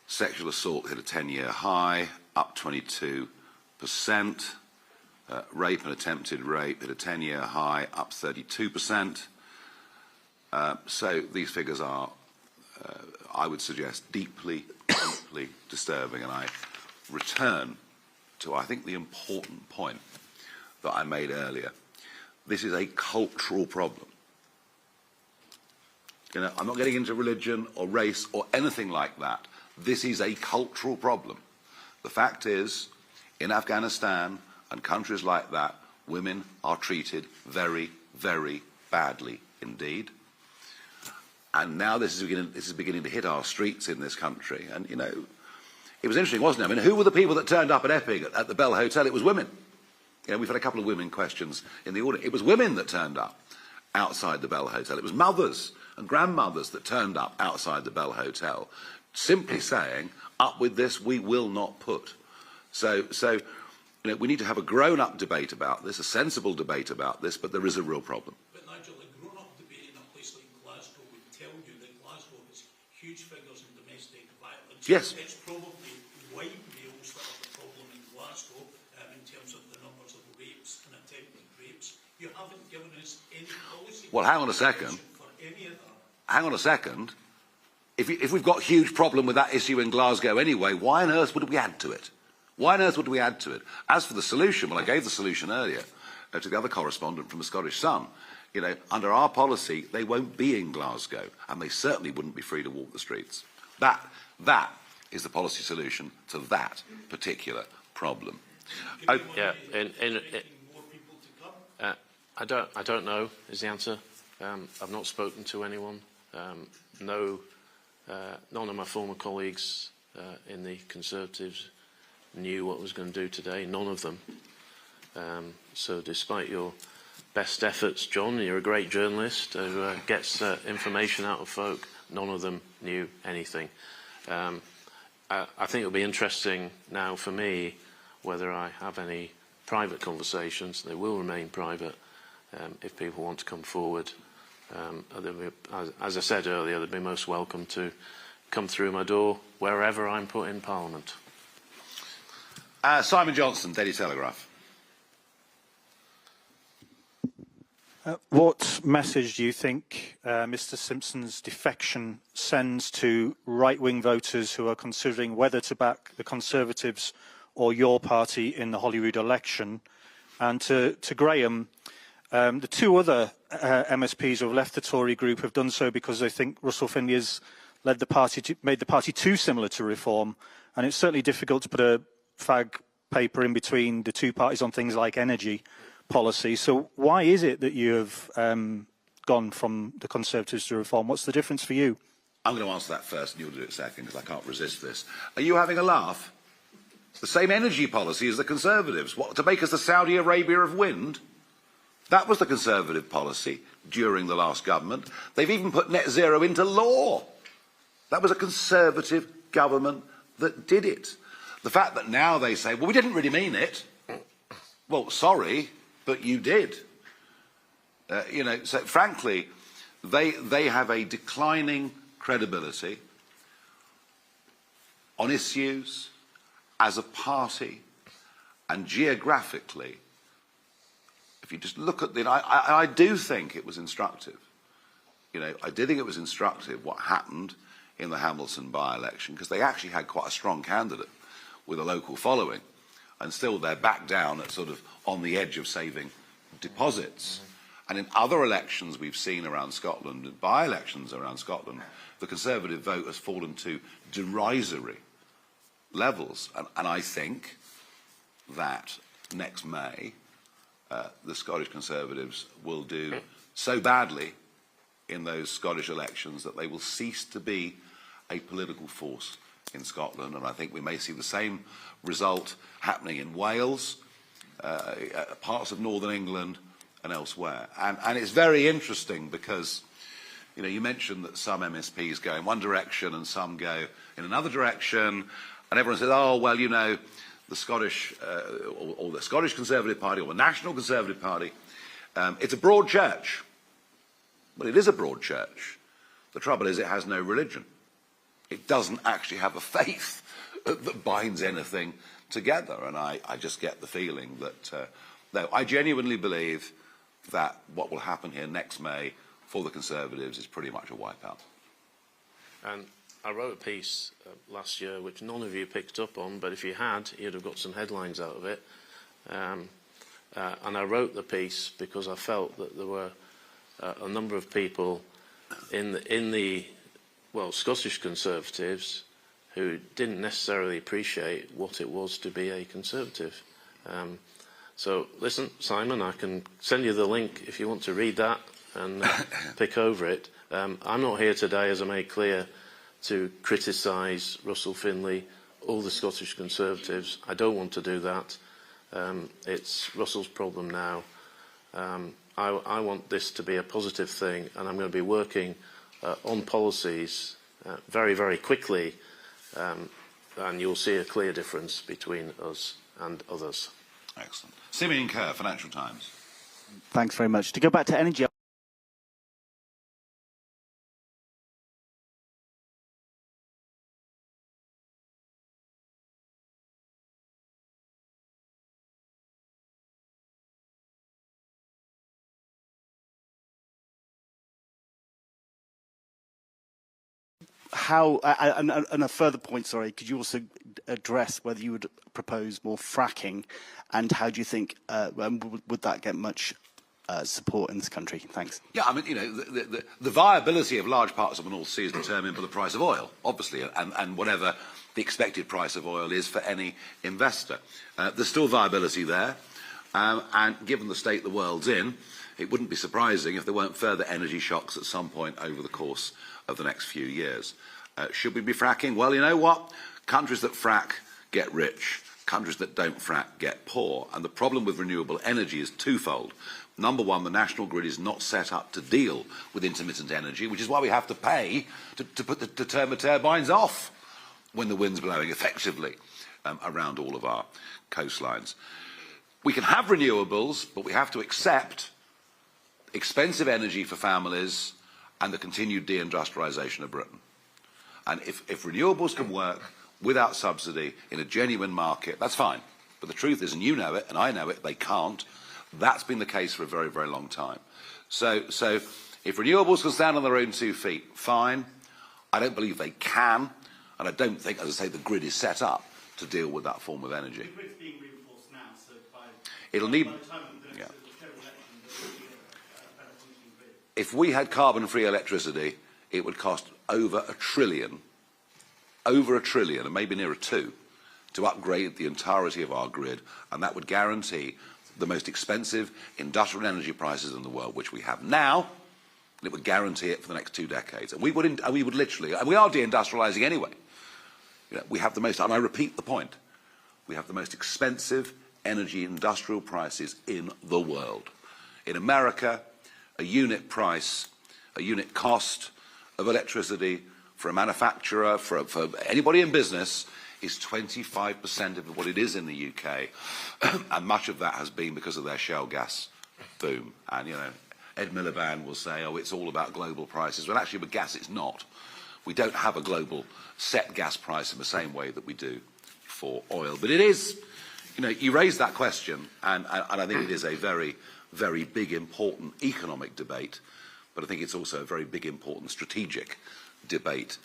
Sexual assault hit a 10-year high, up 22%. Rape and attempted rape hit a 10-year high, up 32%. So these figures are, I would suggest, deeply, deeply disturbing. And I return to, I think, the important point that I made earlier. This is a cultural problem. You know, I'm not getting into religion or race or anything like that. This is a cultural problem. The fact is, in Afghanistan and countries like that, women are treated very, very badly indeed. And now this is beginning to hit our streets in this country. And, you know, it was interesting, wasn't it? I mean, who were the people that turned up at Epping at the Bell Hotel? It was women. You know, we've had a couple of women questions in the audience. It was women that turned up outside the Bell Hotel. It was mothers and grandmothers that turned up outside the Bell Hotel, simply saying, up with this, we will not put. So you know, we need to have a grown-up debate about this, a sensible debate about this, but there is a real problem. But Nigel, a grown-up debate in a place like Glasgow would tell you that Glasgow has huge figures in domestic violence. Yes. It's probably white males that are the problem in Glasgow in terms of the numbers of rapes and attempted rapes. You haven't given us any policy. Well, hang on a second. For any of that. Hang on a second. If we've got a huge problem with that issue in Glasgow anyway, why on earth would we add to it? Why on earth would we add to it? As for the solution, well, I gave the solution earlier to the other correspondent from the Scottish Sun. You know, under our policy, they won't be in Glasgow, and they certainly wouldn't be free to walk the streets. That is the policy solution to that particular problem. Yeah, I don't know is the answer. I've not spoken to anyone. None of my former colleagues in the Conservatives knew what I was going to do today. None of them. So despite your best efforts, John, you're a great journalist who gets information out of folk. None of them knew anything. I think it'll be interesting now for me whether I have any private conversations. They will remain private if people want to come forward. As I said earlier, they'd be most welcome to come through my door wherever I'm put in Parliament. Simon Johnson, Daily Telegraph. What message do you think Mr Simpson's defection sends to right-wing voters who are considering whether to back the Conservatives or your party in the Holyrood election? And to Graham, the two other MSPs who have left the Tory group have done so because they think Russell Finlay has made the party too similar to Reform, and it's certainly difficult to put a fag paper in between the two parties on things like energy policy. So why is it that you have gone from the Conservatives to Reform? What's the difference for you? I'm going to answer that first and you'll do it second because I can't resist this. Are you having a laugh? The same energy policy as the Conservatives. What, to make us the Saudi Arabia of wind? That was the Conservative policy during the last government. They've even put net zero into law. That was a Conservative government that did it. The fact that now they say, well, we didn't really mean it. Well, sorry, but you did. You know, so frankly, they have a declining credibility on issues as a party and geographically. If you just look at the, I do think it was instructive. You know, I did think it was instructive what happened in the Hamilton by-election because they actually had quite a strong candidate with a local following, and still they're back down at sort of on the edge of saving deposits. And in other elections we've seen around Scotland, by-elections around Scotland, the Conservative vote has fallen to derisory levels. And I think that next May, the Scottish Conservatives will do so badly in those Scottish elections that they will cease to be a political force in Scotland. And I think we may see the same result happening in Wales, parts of northern England and elsewhere. And it's very interesting because, you know, you mentioned that some MSPs go in one direction and some go in another direction, and everyone says, oh, well, you know, the Scottish, or the Scottish Conservative Party or the National Conservative Party, it's a broad church. Well, it is a broad church. The trouble is it has no religion. It doesn't actually have a faith that binds anything together. And I just get the feeling that, no, I genuinely believe that what will happen here next May for the Conservatives is pretty much a wipeout. And I wrote a piece last year which none of you picked up on, but if you had, you'd have got some headlines out of it. And I wrote the piece because I felt that there were a number of people in the Scottish Conservatives who didn't necessarily appreciate what it was to be a Conservative. So listen, Simon, I can send you the link if you want to read that and pick over it. I'm not here today, as I made clear, to criticise Russell Finlay or the Scottish Conservatives. I don't want to do that. It's Russell's problem now. I want this to be a positive thing, and I'm going to be working on policies very, very quickly, and you'll see a clear difference between us and others. Excellent. Simeon Kerr, Financial Times. Thanks very much. To go back to energy. How, and a further point, sorry, could you also address whether you would propose more fracking, and how do you think, would that get much support in this country? Thanks. Yeah, I mean, you know, the viability of large parts of the North Sea is determined by the price of oil, obviously, and whatever the expected price of oil is for any investor. There's still viability there, and given the state the world's in, it wouldn't be surprising if there weren't further energy shocks at some point over the course of the next few years. Should we be fracking? Well, you know what? Countries that frack get rich. Countries that don't frack get poor. And the problem with renewable energy is twofold. Number one, the national grid is not set up to deal with intermittent energy, which is why we have to pay to turn the turbines off when the wind's blowing effectively around all of our coastlines. We can have renewables, but we have to accept expensive energy for families and the continued deindustrialisation of Britain. And if renewables can work without subsidy in a genuine market, that's fine. But the truth is, and you know it, and I know it, they can't. That's been the case for a very, very long time. So if renewables can stand on their own 2 feet, fine. I don't believe they can, and I don't think, as I say, the grid is set up to deal with that form of energy. The grid's being reinforced now, so It'll need. If we had carbon-free electricity, it would cost over $1 trillion, and maybe nearer 2, to upgrade the entirety of our grid, and that would guarantee the most expensive industrial energy prices in the world, which we have now, and it would guarantee it for the next 2 decades. And we would literally, and we are deindustrialising anyway. You know, we have the most, and I repeat the point, we have the most expensive energy industrial prices in the world. In America, a unit price, a unit cost of electricity for a manufacturer, for anybody in business, is 25% of what it is in the UK. And much of that has been because of their shale gas boom. And, you know, Ed Miliband will say, oh, it's all about global prices. Well, actually, with gas, it's not. We don't have a global set gas price in the same way that we do for oil. But it is, you know, you raised that question, and I think it is a very, very big, important economic debate, but I think it's also a very big, important strategic debate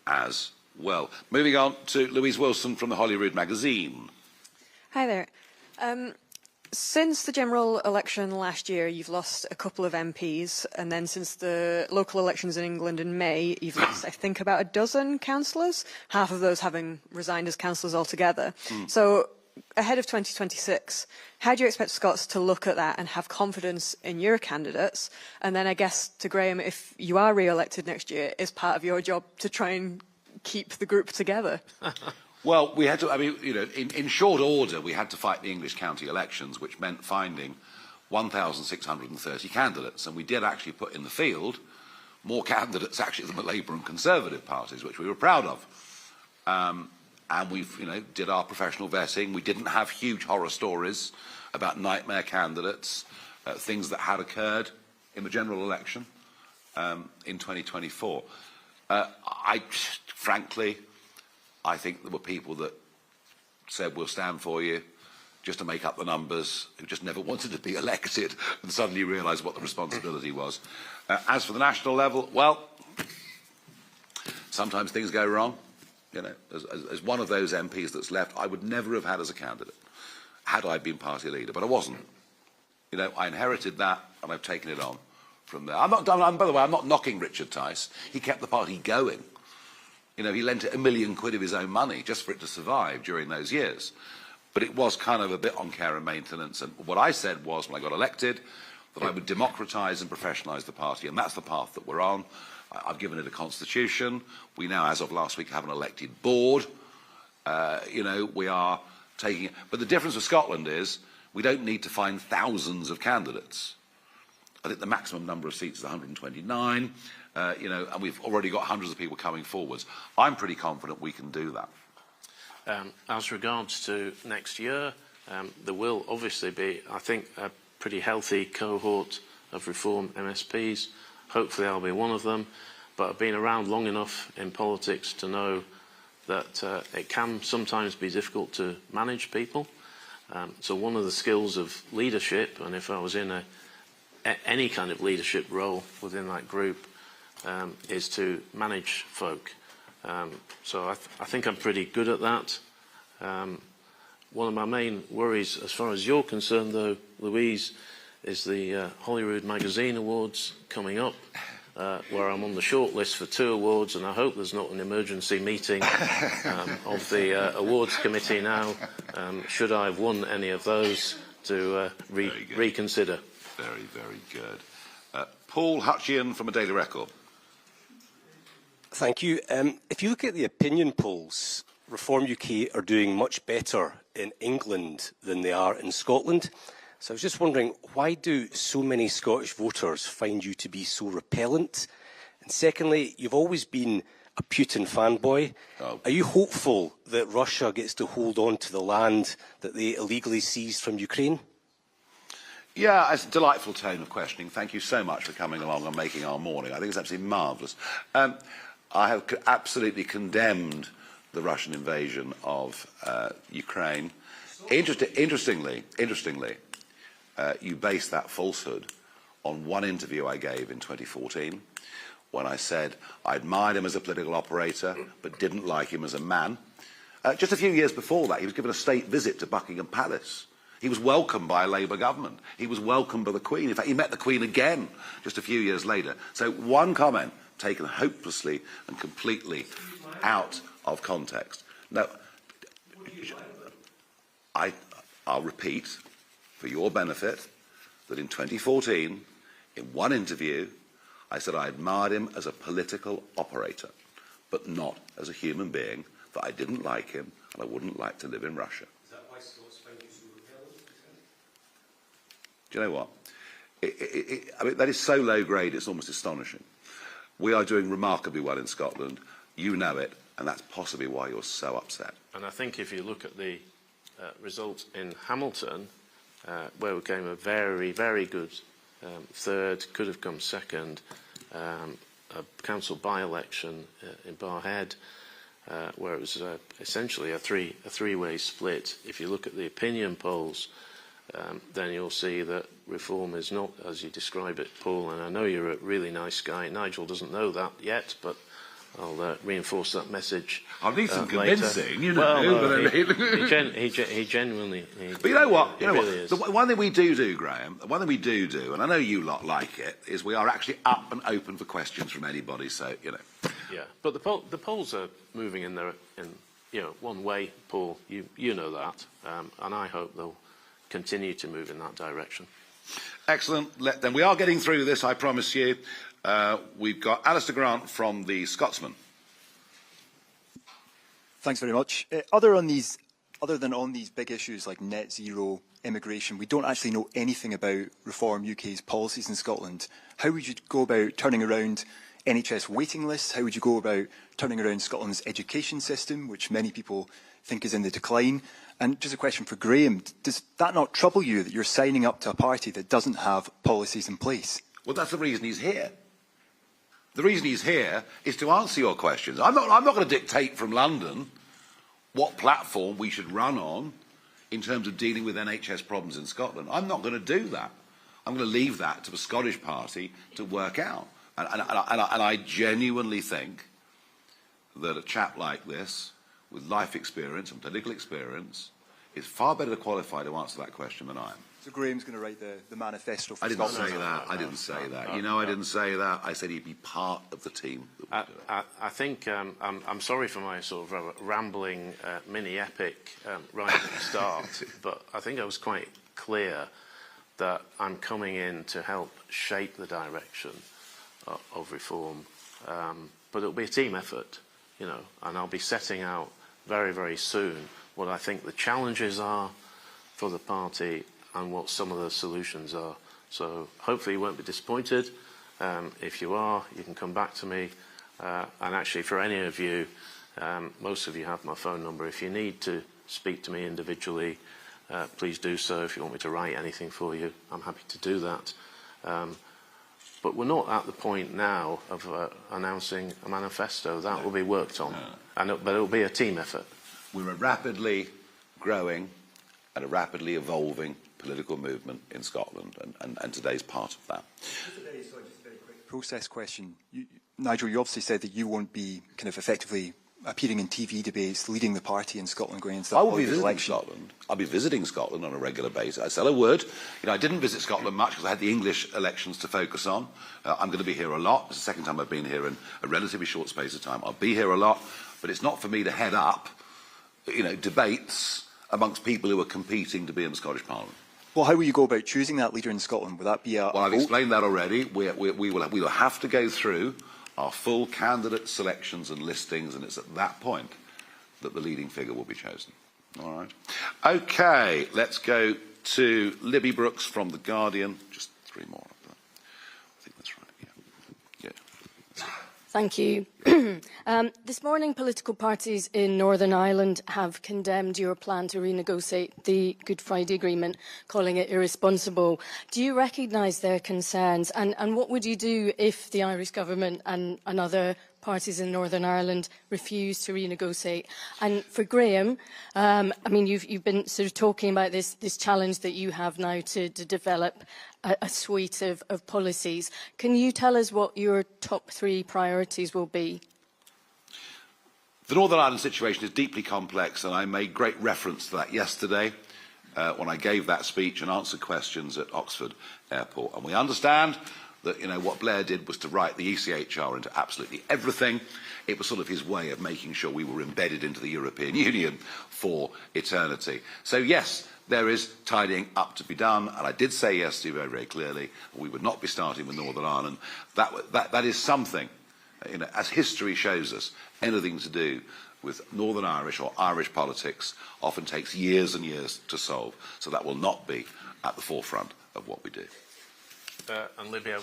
as well. Moving on to Louise Wilson from the Holyrood magazine. Hi there. Since the general election last year, you've lost a couple of MPs, and then since the local elections in England in May, you've lost, I think, about a dozen councillors, half of those having resigned as councillors altogether. So, ahead of 2026, how do you expect Scots to look at that and have confidence in your candidates? And then I guess to Graham, if you are re-elected next year, is part of your job to try and keep the group together? Well, we had to, I mean, you know, in short order, we had to fight the English county elections, which meant finding 1,630 candidates. And we did actually put in the field more candidates actually than the Labour and Conservative parties, which we were proud of. And we've, you know, did our professional vetting. We didn't have huge horror stories about nightmare candidates, things that had occurred in the general election in 2024. Frankly, I think there were people that said, we'll stand for you, just to make up the numbers, who just never wanted to be elected and suddenly realised what the responsibility was. As for the national level, well, sometimes things go wrong. You know, as one of those MPs that's left, I would never have had as a candidate had I been party leader, but I wasn't. You know, I inherited that and I've taken it on from there. By the way, I'm not knocking Richard Tice. He kept the party going. You know, he lent it £1 million of his own money just for it to survive during those years. But it was kind of a bit on care and maintenance. And what I said was, when I got elected, that I would democratise and professionalise the party, and that's the path that we're on. I've given it a constitution. We now, as of last week, have an elected board. You know, we are taking it. But the difference with Scotland is we don't need to find thousands of candidates. I think the maximum number of seats is 129. You know, and we've already got hundreds of people coming forwards. I'm pretty confident we can do that. As regards to next year, there will obviously be, I think, a pretty healthy cohort of Reform MSPs. Hopefully I'll be one of them, but I've been around long enough in politics to know that it can sometimes be difficult to manage people. So one of the skills of leadership, and if I was in any kind of leadership role within that group, is to manage folk. So I think I'm pretty good at that. One of my main worries, as far as you're concerned, though, Louise, is the Holyrood Magazine Awards coming up, where I'm on the short list for 2 awards, and I hope there's not an emergency meeting of the awards committee now, should I have won any of those, to reconsider. Very, very good. Paul Hutchian from a Daily Record. Thank you. If you look at the opinion polls, Reform UK are doing much better in England than they are in Scotland. So I was just wondering, why do so many Scottish voters find you to be so repellent? And secondly, you've always been a Putin fanboy. Are you hopeful that Russia gets to hold on to the land that they illegally seized from Ukraine? Yeah, it's a delightful tone of questioning. Thank you so much for coming along and making our morning. I think it's absolutely marvellous. I have absolutely condemned the Russian invasion of Ukraine. Interestingly, you base that falsehood on one interview I gave in 2014 when I said I admired him as a political operator but didn't like him as a man. Just a few years before that, he was given a state visit to Buckingham Palace. He was welcomed by a Labour government. He was welcomed by the Queen. In fact, he met the Queen again just a few years later. So one comment taken hopelessly and completely out of context. Now, I'll repeat, for your benefit, that in 2014, in one interview, I said I admired him as a political operator, but not as a human being, that I didn't like him and I wouldn't like to live in Russia. Is that why Scots find you so repellent? Do you know what? I mean, that is so low grade, it's almost astonishing. We are doing remarkably well in Scotland. You know it, and that's possibly why you're so upset. And I think if you look at the result in Hamilton, where we came a very, very good third, could have come second, a council by-election in Barrhead, where it was essentially a three-way split. If you look at the opinion polls, then you'll see that reform is not as you describe it, Paul, and I know you're a really nice guy. Nigel doesn't know that yet, but I'll reinforce that message. I'll need some later. convincing, you know. Well, no, but he genuinely. But you know what? Really The one thing we do, Graham, the one thing we do, and I know you lot like it, is we are actually up and open for questions from anybody. So you know. Yeah, but the polls are moving in one way, Paul. You know that, and I hope they'll continue to move in that direction. Excellent. Then we are getting through this, I promise you. We've got Alistair Grant from the Scotsman. Thanks very much. Other than on these big issues like net zero, immigration, we don't actually know anything about Reform UK's policies in Scotland. How would you go about turning around NHS waiting lists? How would you go about turning around Scotland's education system, which many people think is in the decline? And just a question for Graham, does that not trouble you that you're signing up to a party that doesn't have policies in place? Well, that's the reason he's here. The reason he's here is to answer your questions. I'm not going to dictate from London what platform we should run on in terms of dealing with NHS problems in Scotland. I'm not going to do that. I'm going to leave that to the Scottish Party to work out. And I genuinely think that a chap like this, with life experience and political experience, is far better qualified to answer that question than I am. So Graham's going to write the manifesto for I didn't Scotland? say that. I didn't say that. You know, I didn't say that. I said he'd be part of the team. I think I'm sorry for my sort of rambling mini-epic right at the start, but I think I was quite clear that I'm coming in to help shape the direction of reform. But it'll be a team effort, you know, and I'll be setting out very, very soon what I think the challenges are for the party and what some of the solutions are. So hopefully you won't be disappointed. If you are, you can come back to me. And actually, for any of you, most of you have my phone number. If you need to speak to me individually, please do so. If you want me to write anything for you, I'm happy to do that. But we're not at the point now of announcing a manifesto. That will be worked on, but it will be a team effort. We're a rapidly growing and a rapidly evolving political movement in Scotland, and today's part of that. Just a very quick process question. Nigel, you obviously said that you won't be kind of effectively appearing in TV debates, leading the party in Scotland going into that I will be Holyrood visiting election. Scotland. I'll be visiting Scotland on a regular basis. I said I would. I didn't visit Scotland much because I had the English elections to focus on. I'm going to be here a lot. It's the second time I've been here in a relatively short space of time. I'll be here a lot, but it's not for me to head up, debates amongst people who are competing to be in the Scottish Parliament. Well, how will you go about choosing that leader in Scotland? Would that be a Well, I've vote? explained that already. We will have to go through our full candidate selections and listings, and it's at that point that the leading figure will be chosen. All right. Okay, let's go to Libby Brooks from The Guardian. Just three more. I think that's right, yeah. Thank you. This morning, political parties in Northern Ireland have condemned your plan to renegotiate the Good Friday Agreement, calling it irresponsible. Do you recognise their concerns? And what would you do if the Irish government and other parties in Northern Ireland refuse to renegotiate? And for Graham, you've been sort of talking about this challenge that you have now to develop a suite of policies. Can you tell us what your top 3 priorities will be? The Northern Ireland situation is deeply complex, and I made great reference to that yesterday when I gave that speech and answered questions at Oxford Airport. And we understand that what Blair did was to write the ECHR into absolutely everything. It was sort of his way of making sure we were embedded into the European Union for eternity. So yes, there is tidying up to be done, and I did say yesterday very, very clearly we would not be starting with Northern Ireland. That is something, as history shows us, anything to do with Northern Irish or Irish politics often takes years and years to solve. So that will not be at the forefront of what we do. And Libby, I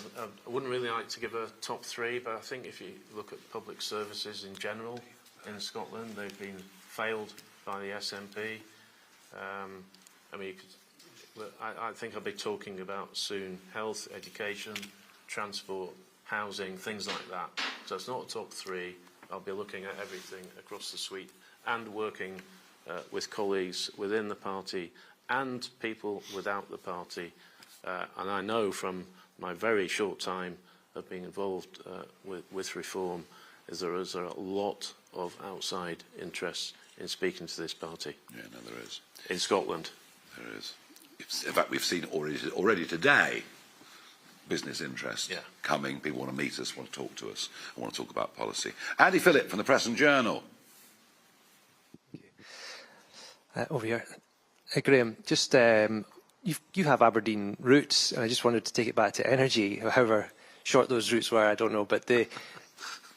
wouldn't really like to give a top 3, but I think if you look at public services in general in Scotland, they've been failed by the SNP. I think I'll be talking about soon health, education, transport, housing, things like that. So it's not a top 3. I'll be looking at everything across the suite and working with colleagues within the party and people without the party. And I know from my very short time of being involved with reform is there is a lot of outside interest in speaking to this party. Yeah, no, there is. In Scotland. There is. In fact, we've seen already today business interest coming. People want to meet us, want to talk to us, and want to talk about policy. Andy Phillip from the Press and Journal. Over here. Graham, just you have Aberdeen roots, and I just wanted to take it back to energy, however short those roots were, I don't know. But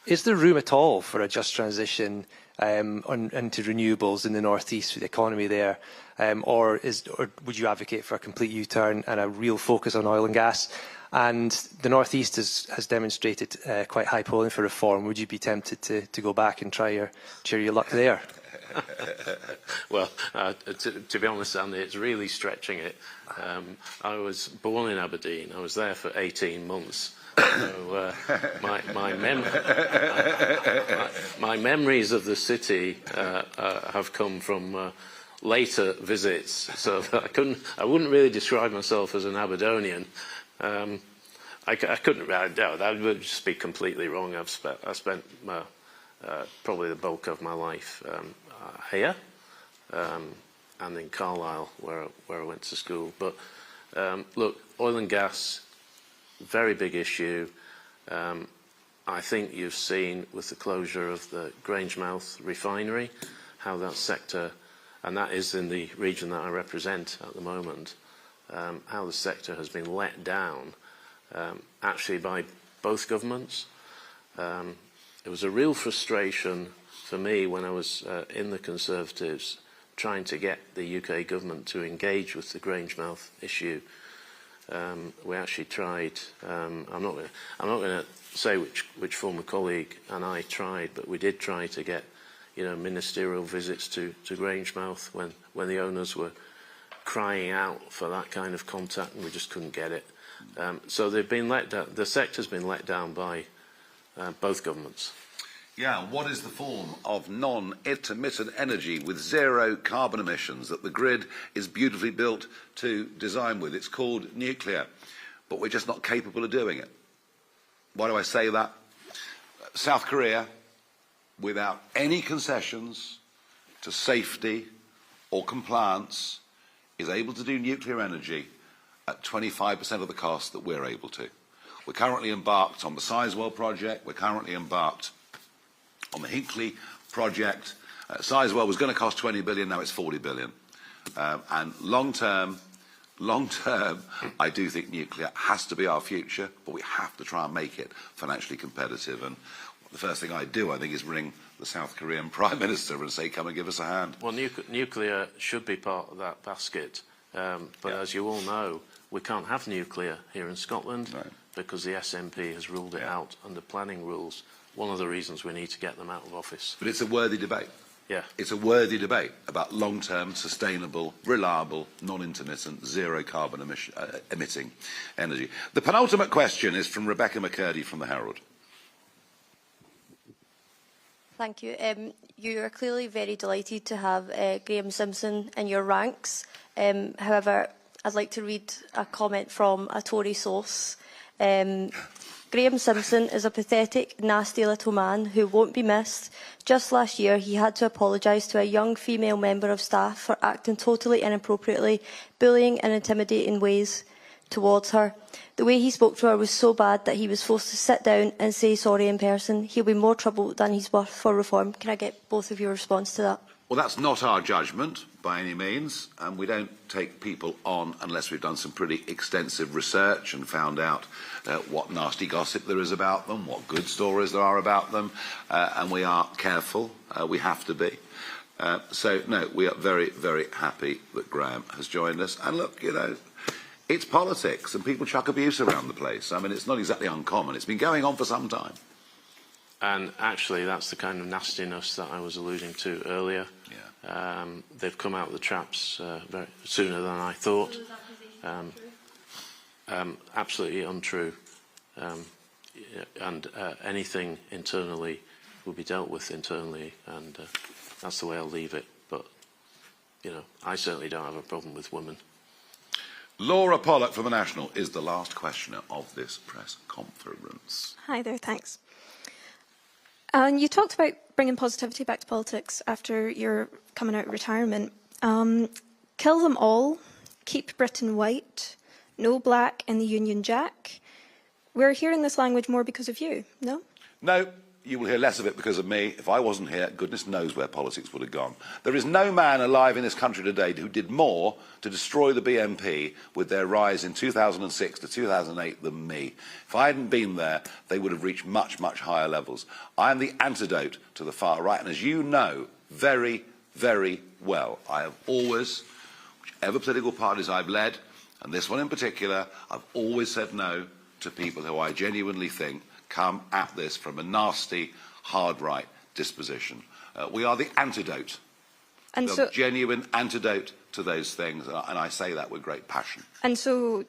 is there room at all for a just transition into renewables in the North East for the economy there? Or would you advocate for a complete U-turn and a real focus on oil and gas? And the North East has demonstrated quite high polling for reform. Would you be tempted to go back and try your luck there? Well, to be honest, Andy, it's really stretching it. I was born in Aberdeen. I was there for 18 months. So my memories of the city have come from later visits. So I wouldn't really describe myself as an Aberdonian. I couldn't. That would just be completely wrong. I spent probably the bulk of my life here and in Carlisle, where I went to school. But look, oil and gas, very big issue. I think you've seen with the closure of the Grangemouth refinery how that sector, and that is in the region that I represent at the moment, how the sector has been let down actually by both governments. It was a real frustration for me when I was in the Conservatives trying to get the UK government to engage with the Grangemouth issue. We actually tried. I'm not going to say which former colleague and I tried, but we did try to get, ministerial visits to Grangemouth when the owners were crying out for that kind of contact, and we just couldn't get it. So they've been let down. The sector's been let down by both governments. Yeah, what is the form of non-intermittent energy with zero carbon emissions that the grid is beautifully built to design with? It's called nuclear, but we're just not capable of doing it. Why do I say that? South Korea without any concessions to safety or compliance, is able to do nuclear energy at 25% of the cost that we're able to. We're currently embarked on the Sizewell project. We're currently embarked on the Hinkley project. Sizewell was going to cost 20 billion, now it's 40 billion. And long term, I do think nuclear has to be our future, but we have to try and make it financially competitive. And the first thing I do, I think, is ring the South Korean Prime Minister and say, come and give us a hand. Well, nuclear should be part of that basket. But as you all know, we can't have nuclear here in Scotland because the SNP has ruled it out under planning rules. One of the reasons we need to get them out of office. But it's a worthy debate. Yeah. It's a worthy debate about long-term, sustainable, reliable, non-intermittent, zero-carbon emitting energy. The penultimate question is from Rebecca McCurdy from the Herald. Thank you. You are clearly very delighted to have Graham Simpson in your ranks. However, I'd like to read a comment from a Tory source. Graham Simpson is a pathetic, nasty little man who won't be missed. Just last year, he had to apologise to a young female member of staff for acting totally inappropriately, bullying and intimidating ways towards her. The way he spoke to her was so bad that he was forced to sit down and say sorry in person. He'll be more trouble than he's worth for reform. Can I get both of your response to that? Well, that's not our judgment by any means, and we don't take people on unless we've done some pretty extensive research and found out what nasty gossip there is about them, what good stories there are about them, and we are careful. We have to be. So, no, we are very, very happy that Graham has joined us. And look, you know, it's politics, and people chuck abuse around the place. I mean, it's not exactly uncommon. It's been going on for some time. And actually, that's the kind of nastiness that I was alluding to earlier. Yeah. They've come out of the traps very sooner than I thought. Absolutely untrue. And anything internally will be dealt with internally, and that's the way I'll leave it. But, you know, I certainly don't have a problem with women. Laura Pollock from The National is the last questioner of this press conference. Hi there, thanks. You talked about bringing positivity back to politics after your coming out of retirement. Kill them all, keep Britain white, no black in the Union Jack. We're hearing this language more because of you, no? No, you will hear less of it because of me. If I wasn't here, goodness knows where politics would have gone. There is no man alive in this country today who did more to destroy the BNP with their rise in 2006 to 2008 than me. If I hadn't been there, they would have reached much, much higher levels. I am the antidote to the far right, and as you know very, very well, I have always, whichever political parties I've led, and this one in particular, I've always said no to people who I genuinely think come at this from a nasty, hard right disposition. We are the antidote, the genuine antidote to those things, and I say that with great passion. And so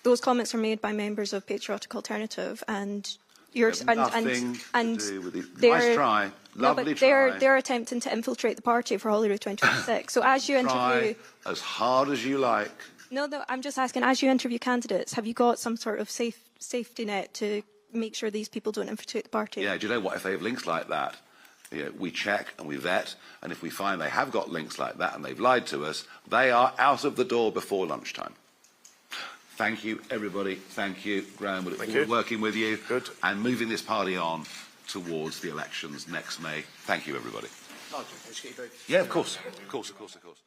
those comments are made by members of Patriotic Alternative, and you're nothing to do with it. Nice try, lovely try. They're attempting to infiltrate the party for Holyrood 2026. So as you interview, as hard as you like. No, I'm just asking. As you interview candidates, have you got some sort of safety net to make sure these people don't infiltrate the party? Yeah, do you know what? If they have links like that, you know, we check and we vet, and if we find they have got links like that and they've lied to us, they are out of the door before lunchtime. Thank you, everybody. Thank you, Graham. We look forward to working with you and moving this party on towards the elections next May. Thank you, everybody. Yeah, of course. Of course, of course, of course.